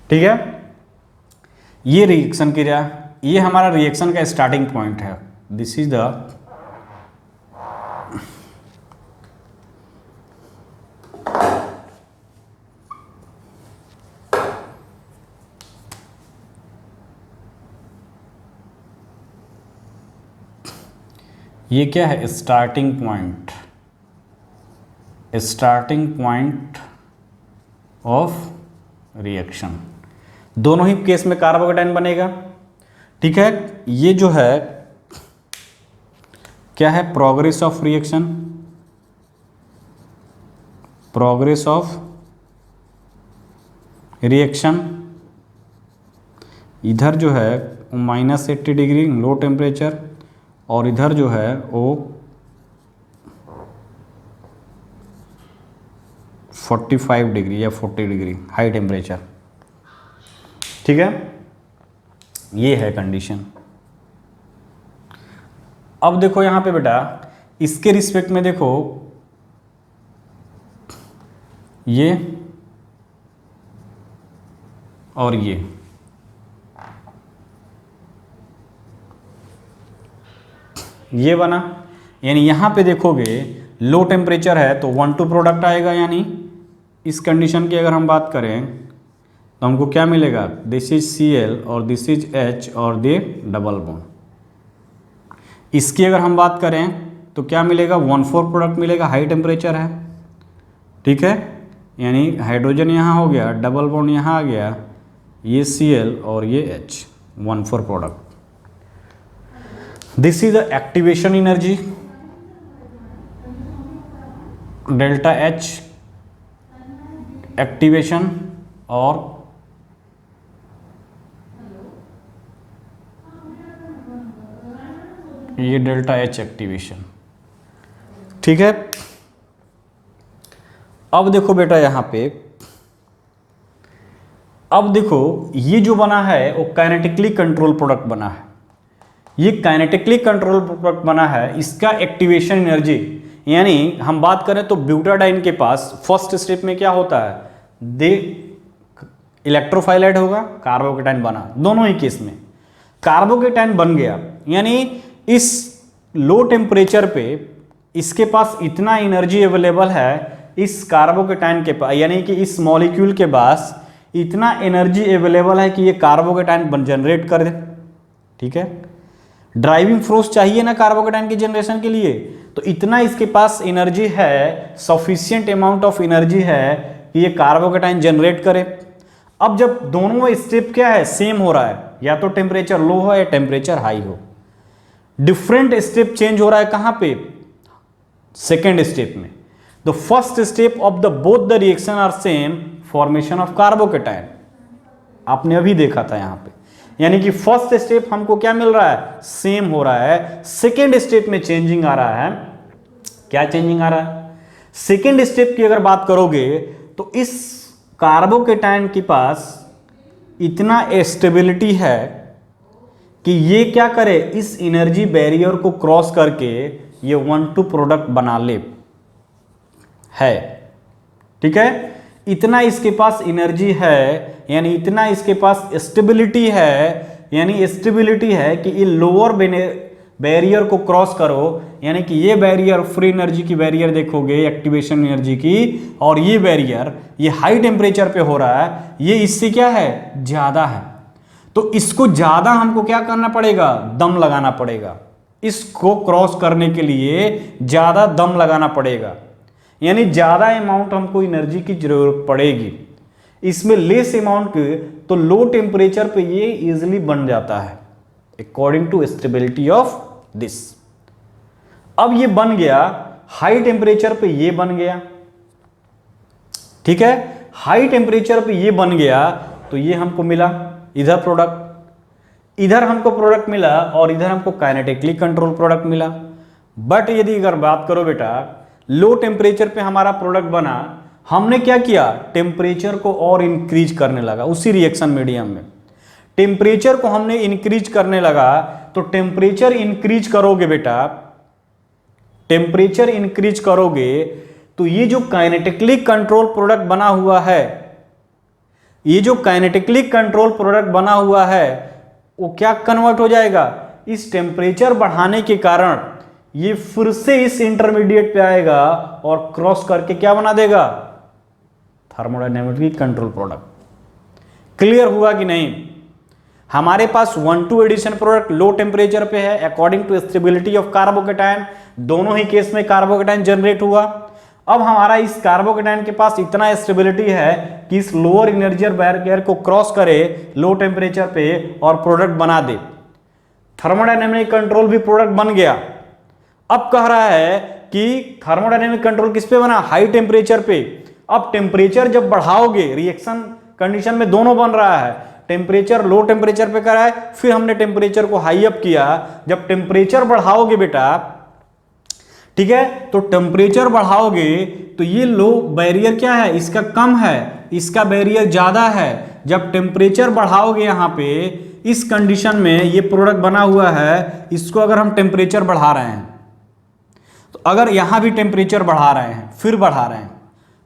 ठीक है। ये रिएक्शन क्रिया, ये हमारा रिएक्शन का स्टार्टिंग पॉइंट है। दिस इज द ये क्या है, starting point, starting point of reaction. दोनों ही केस में कार्बोकेटाइन बनेगा, ठीक है। ये जो है क्या है, progress of reaction, progress of reaction. इधर जो है -80 डिग्री लो टेम्परेचर, और इधर जो है वो 45 डिग्री या 40 डिग्री हाई टेम्परेचर, ठीक है। ये है कंडीशन। अब देखो यहाँ पे बेटा, इसके रिस्पेक्ट में देखो, ये और ये बना, यानी यहाँ पे देखोगे लो टेम्परेचर है तो 1-2 प्रोडक्ट आएगा, यानी इस कंडीशन की अगर हम बात करें तो हमको क्या मिलेगा, दिस इज Cl और दिस इज H और दे डबल बॉन्ड। इसकी अगर हम बात करें तो क्या मिलेगा, 1-4 प्रोडक्ट मिलेगा, हाई टेम्परेचर है, ठीक है। यानी हाइड्रोजन यहाँ हो गया, डबल बॉन्ड यहाँ आ गया, ये Cl और ये H, 1-4 product. This is the activation energy, delta H activation, और ये डेल्टा H एक्टिवेशन, ठीक है। अब देखो बेटा यहाँ पे, अब देखो ये जो बना है वो काइनेटिकली कंट्रोल प्रोडक्ट बना है, ये काइनेटिकली कंट्रोल प्रोडक्ट बना है। इसका एक्टिवेशन एनर्जी, यानी हम बात करें तो ब्यूटाडाइन के पास फर्स्ट स्टेप में क्या होता है, दे इलेक्ट्रोफाइलाइट होगा, कार्बोकेटाइन बना, दोनों ही केस में कार्बोकेटाइन बन गया, यानी इस लो टेम्परेचर पे इसके पास इतना एनर्जी अवेलेबल है, इस कार्बोकेटाइन के पास, यानी कि इस मॉलिक्यूल के पास इतना एनर्जी अवेलेबल है कि ये कार्बोकेटाइन जनरेट कर दे, ठीक है। ड्राइविंग फोर्स चाहिए ना कार्बोकेटाइन की जनरेशन के लिए, तो इतना इसके पास एनर्जी है, सफिशिएंट अमाउंट ऑफ एनर्जी है कि ये कार्बोकेटाइन जनरेट करे। अब जब दोनों स्टेप क्या है, सेम हो रहा है, या तो टेम्परेचर लो हो या टेम्परेचर हाई हो, डिफरेंट स्टेप चेंज हो रहा है कहां पे, सेकेंड स्टेप में। The first step of the both the reaction are same, formation of carbocation, आपने अभी देखा था यहां पे, यानी कि फर्स्ट स्टेप हमको क्या मिल रहा है, सेम हो रहा है। सेकेंड स्टेप में चेंजिंग आ रहा है, क्या चेंजिंग आ रहा है, सेकेंड स्टेप की अगर बात करोगे तो इस कार्बोकेटाइन के पास इतना स्टेबिलिटी है कि ये क्या करे, इस एनर्जी बैरियर को क्रॉस करके ये 1-2 प्रोडक्ट बना ले, है, ठीक है। इतना इसके पास एनर्जी है, यानी इतना इसके पास स्टेबिलिटी है, यानी स्टेबिलिटी है कि ये लोअर बैरियर को क्रॉस करो, यानी कि ये बैरियर फ्री एनर्जी की बैरियर देखोगे, एक्टिवेशन एनर्जी की, और ये बैरियर ये हाई टेम्परेचर पे हो रहा है, ये इससे क्या है, ज्यादा है। तो इसको ज्यादा हमको क्या करना पड़ेगा, दम लगाना पड़ेगा, इसको क्रॉस करने के लिए ज़्यादा दम लगाना पड़ेगा, यानी ज़्यादा अमाउंट हमको एनर्जी की जरूरत पड़ेगी। इसमें लेस अमाउंट तो लो टेम्परेचर पे ये इजीली बन जाता है according to stability of this. अब ये बन गया, हाई टेम्परेचर पे ये बन गया, ठीक है, हाई टेम्परेचर पे ये बन गया तो ये हमको मिला इधर प्रोडक्ट, इधर हमको प्रोडक्ट मिला और इधर हमको काइनेटिकली कंट्रोल प्रोडक्ट मिला। बट यदि अगर बात करो बेटा लो टेम्परेचर पे हमारा प्रोडक्ट बना, हमने क्या किया, टेम्परेचर को और इंक्रीज करने लगा उसी रिएक्शन मीडियम में। टेम्परेचर को हमने इंक्रीज करने लगा तो टेम्परेचर इंक्रीज करोगे बेटा, टेम्परेचर इंक्रीज करोगे तो ये जो काइनेटिकली कंट्रोल प्रोडक्ट बना हुआ है, ये जो काइनेटिकली कंट्रोल प्रोडक्ट बना हुआ है वो क्या कन्वर्ट हो जाएगा, इस टेम्परेचर बढ़ाने के कारण ये फिर से इस इंटरमीडिएट पे आएगा और क्रॉस करके क्या बना देगा, थर्मोडायनेमिकली कंट्रोल प्रोडक्ट। क्लियर हुआ कि नहीं? हमारे पास 1,2 एडिशन प्रोडक्ट लो टेम्परेचर पे है according to stability of carbocation, दोनों ही केस में कार्बोकेटायन जनरेट हुआ। अब हमारा इस कार्बोकेटायन के पास इतना स्टेबिलिटी है कि इस लोअर एनर्जी बैरियर को क्रॉस करे लो टेम्परेचर पे और प्रोडक्ट बना दे। थर्मोडायनेमिक कंट्रोल भी प्रोडक्ट बन गया। अब कह रहा है कि थर्मोडायनेमिक कंट्रोल किस पे बना, हाई टेम्परेचर पे। अब टेम्परेचर जब बढ़ाओगे, रिएक्शन कंडीशन में दोनों बन रहा है, टेम्परेचर लो टेम्परेचर पे करा है, फिर हमने टेम्परेचर को हाई अप किया। जब टेम्परेचर बढ़ाओगे बेटा, ठीक है, तो टेम्परेचर बढ़ाओगे तो ये लो बैरियर क्या है, इसका कम है, इसका बैरियर ज्यादा है। जब टेम्परेचर बढ़ाओगे यहां पे इस कंडीशन में ये प्रोडक्ट बना हुआ है, इसको अगर हम टेम्परेचर बढ़ा रहे हैं तो अगर यहां भी टेम्परेचर बढ़ा रहे हैं, फिर बढ़ा रहे हैं,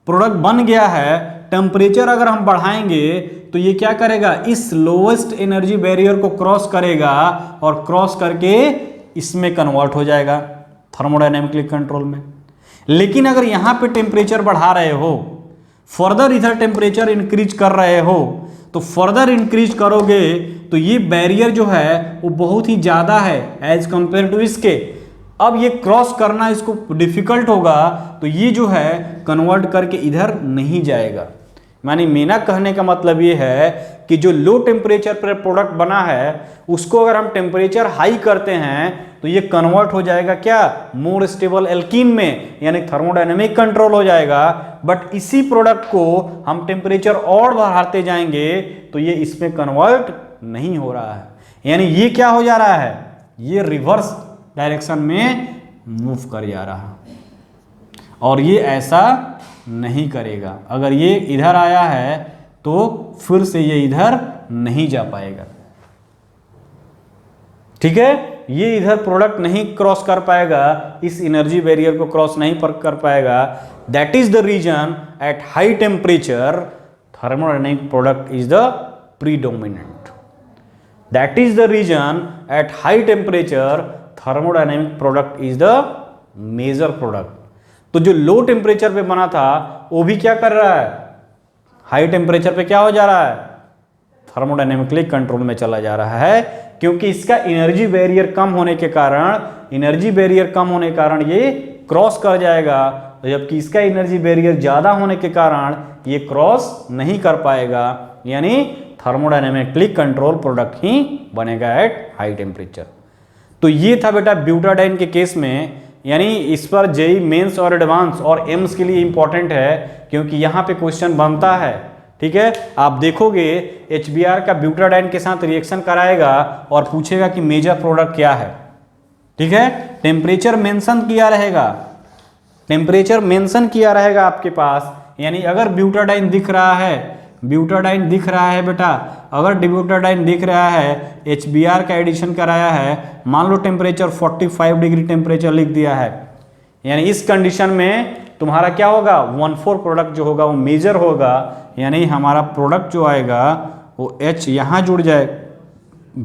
प्रोडक्ट बन गया है, टेम्परेचर अगर हम बढ़ाएंगे तो ये क्या करेगा, इस लोएस्ट एनर्जी बैरियर को क्रॉस करेगा और क्रॉस करके इसमें कन्वर्ट हो जाएगा थर्मोडायनेमिकली कंट्रोल में। लेकिन अगर यहां पे टेम्परेचर बढ़ा रहे हो, फर्दर इधर टेम्परेचर इंक्रीज कर रहे हो, तो फर्दर इंक्रीज करोगे तो ये बैरियर जो है वो बहुत ही ज्यादा है एज कंपेयर टू इसके। अब ये क्रॉस करना इसको डिफिकल्ट होगा, तो ये जो है कन्वर्ट करके इधर नहीं जाएगा। मानी मेरा कहने का मतलब ये है कि जो लो टेम्परेचर पर प्रोडक्ट बना है उसको अगर हम टेम्परेचर हाई करते हैं तो ये कन्वर्ट हो जाएगा क्या, मोर स्टेबल एल्कीन में, यानी थर्मोडायनेमिक कंट्रोल हो जाएगा। बट इसी प्रोडक्ट को हम टेम्परेचर और बढ़ाते जाएंगे तो ये इसमें कन्वर्ट नहीं हो रहा है, यानी ये क्या हो जा रहा है, ये रिवर्स डायरेक्शन में मूव कर जा रहा है। और ये ऐसा नहीं करेगा, अगर ये इधर आया है तो फिर से ये इधर नहीं जा पाएगा, ठीक है, ये इधर प्रोडक्ट नहीं क्रॉस कर पाएगा, इस एनर्जी बैरियर को क्रॉस नहीं कर पाएगा। That is the reason at high temperature thermodynamic product is the predominant. That is the reason at high temperature thermodynamic product is the major product. तो जो लो टेम्परेचर पे बना था वो भी क्या कर रहा है, हाई टेम्परेचर पे क्या हो जा रहा है, थर्मोडायनेमिकली कंट्रोल में चला जा रहा है, क्योंकि इसका एनर्जी बैरियर कम होने के कारण ये क्रॉस कर जाएगा, जबकि इसका एनर्जी बैरियर ज्यादा होने के कारण ये क्रॉस नहीं कर पाएगा, यानी थर्मोडायनेमिकली कंट्रोल प्रोडक्ट ही बनेगा एट हाई टेम्परेचर। तो ये था बेटा ब्यूटाडाइन के केस में, यानी इस पर जेई मेंस और एडवांस और एम्स के लिए इंपॉर्टेंट है क्योंकि यहाँ पे क्वेश्चन बनता है, ठीक है। आप देखोगे HBr का ब्यूटाडाइन के साथ रिएक्शन कराएगा और पूछेगा कि मेजर प्रोडक्ट क्या है, ठीक है। टेम्परेचर मेंशन किया रहेगा, टेम्परेचर मेंशन किया रहेगा आपके पास, यानी अगर ब्यूटाडाइन दिख रहा है बेटा, अगर ब्यूटाडाइन दिख रहा है, HBr का एडिशन कराया है, मान लो टेम्परेचर 45 डिग्री टेम्परेचर लिख दिया है, यानी इस कंडीशन में तुम्हारा क्या होगा, 1,4 प्रोडक्ट जो होगा वो मेजर होगा, यानी हमारा प्रोडक्ट जो आएगा वो H यहाँ जुड़ जाए,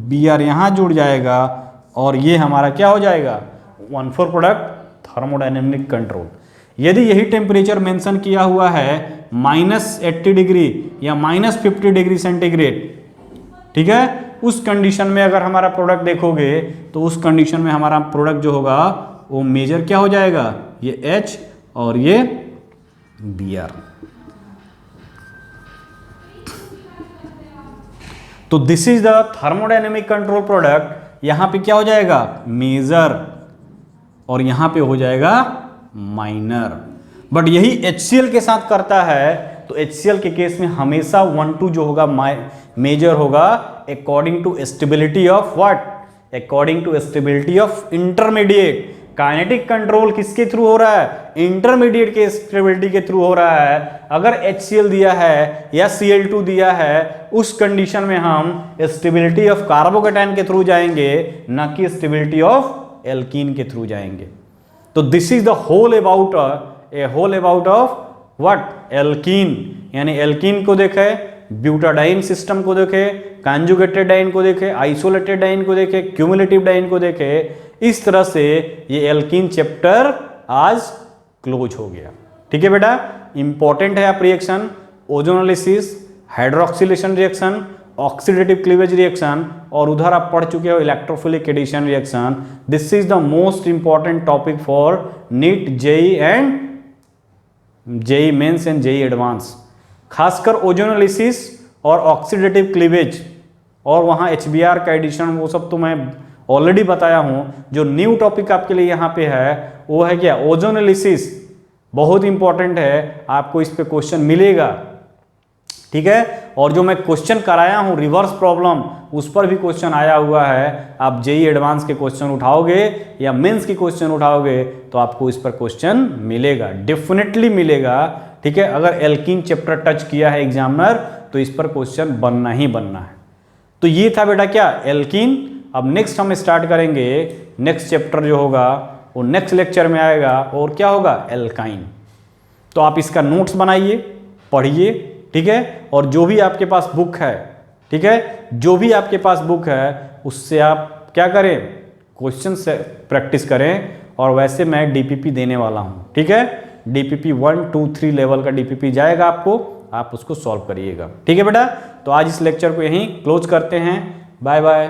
Br यहाँ जुड़ जाएगा और ये हमारा क्या हो जाएगा, 1,4 प्रोडक्ट थर्मोडायनेमिक कंट्रोल। यदि यही टेम्परेचर मेंशन किया हुआ है -80 डिग्री या -50 डिग्री सेंटीग्रेड, ठीक है, उस कंडीशन में अगर हमारा प्रोडक्ट देखोगे तो उस कंडीशन में हमारा प्रोडक्ट जो होगा वो मेजर क्या हो जाएगा, ये H और ये Br। तो this is the thermodynamic control product. यहां पे क्या हो जाएगा, मेजर, और यहां पे हो जाएगा माइनर। बट यही HCl के साथ करता है, तो HCl के केस में हमेशा 1-2 जो होगा मेजर होगा according to stability of what, according to stability of intermediate. Kinetic control किसके थ्रू हो रहा है, इंटरमीडिएट के स्टेबिलिटी के थ्रू हो रहा है। अगर HCl दिया है या Cl2 दिया है, उस कंडीशन में हम स्टेबिलिटी ऑफ कार्बोकेटायन के थ्रू जाएंगे, ना कि स्टेबिलिटी ऑफ एल्कीन के थ्रू जाएंगे। तो this is the whole about of what, alkene. यानी एल्कीन को देखे, ब्यूटाडाइन सिस्टम को देखे, कॉन्जुगेटेड डाइन को देखे, आइसोलेटेड डाइन को देखे, क्यूमुलेटिव डाइन को देखे। इस तरह से ये एल्कीन चैप्टर आज क्लोज हो गया। ठीक है बेटा, इंपॉर्टेंट है आप reaction, ozonolysis, hydroxylation reaction, oxidative cleavage reaction, और उधर आप पढ़ चुके हो electrophilic addition reaction. This is the most important topic for NEET, JEE and JEE Mains and JEE Advance. खासकर ओजोनोलिसिस और ऑक्सीडेटिव क्लीवेज और वहाँ HBr का एडिशन, वो सब तो मैं ऑलरेडी बताया हूँ। जो न्यू टॉपिक आपके लिए यहाँ पे है वो है क्या, ओजोनोलिसिस। बहुत इंपॉर्टेंट है, आपको इस पे क्वेश्चन मिलेगा। ठीक है, और जो मैं क्वेश्चन कराया हूँ रिवर्स प्रॉब्लम, उस पर भी क्वेश्चन आया हुआ है। आप जेई एडवांस के क्वेश्चन उठाओगे या मेंस के क्वेश्चन उठाओगे तो आपको इस पर क्वेश्चन मिलेगा, डेफिनेटली मिलेगा। ठीक है, अगर एल्कीन चैप्टर टच किया है एग्जामिनर तो इस पर क्वेश्चन बनना ही बनना है। तो ये था बेटा क्या, एल्कीन। अब नेक्स्ट हम स्टार्ट करेंगे, नेक्स्ट चैप्टर जो होगा वो नेक्स्ट लेक्चर में आएगा, और क्या होगा, एल्काइन। तो आप इसका नोट्स बनाइए, पढ़िए। ठीक है, और जो भी आपके पास बुक है, ठीक है, जो भी आपके पास बुक है उससे आप क्या करें, क्वेश्चन से प्रैक्टिस करें। और वैसे मैं DPP देने वाला हूँ। ठीक है, DPP 1, 2, 3 लेवल का DPP जाएगा आपको, आप उसको सॉल्व करिएगा। ठीक है बेटा, तो आज इस लेक्चर को यहीं क्लोज करते हैं। Bye bye.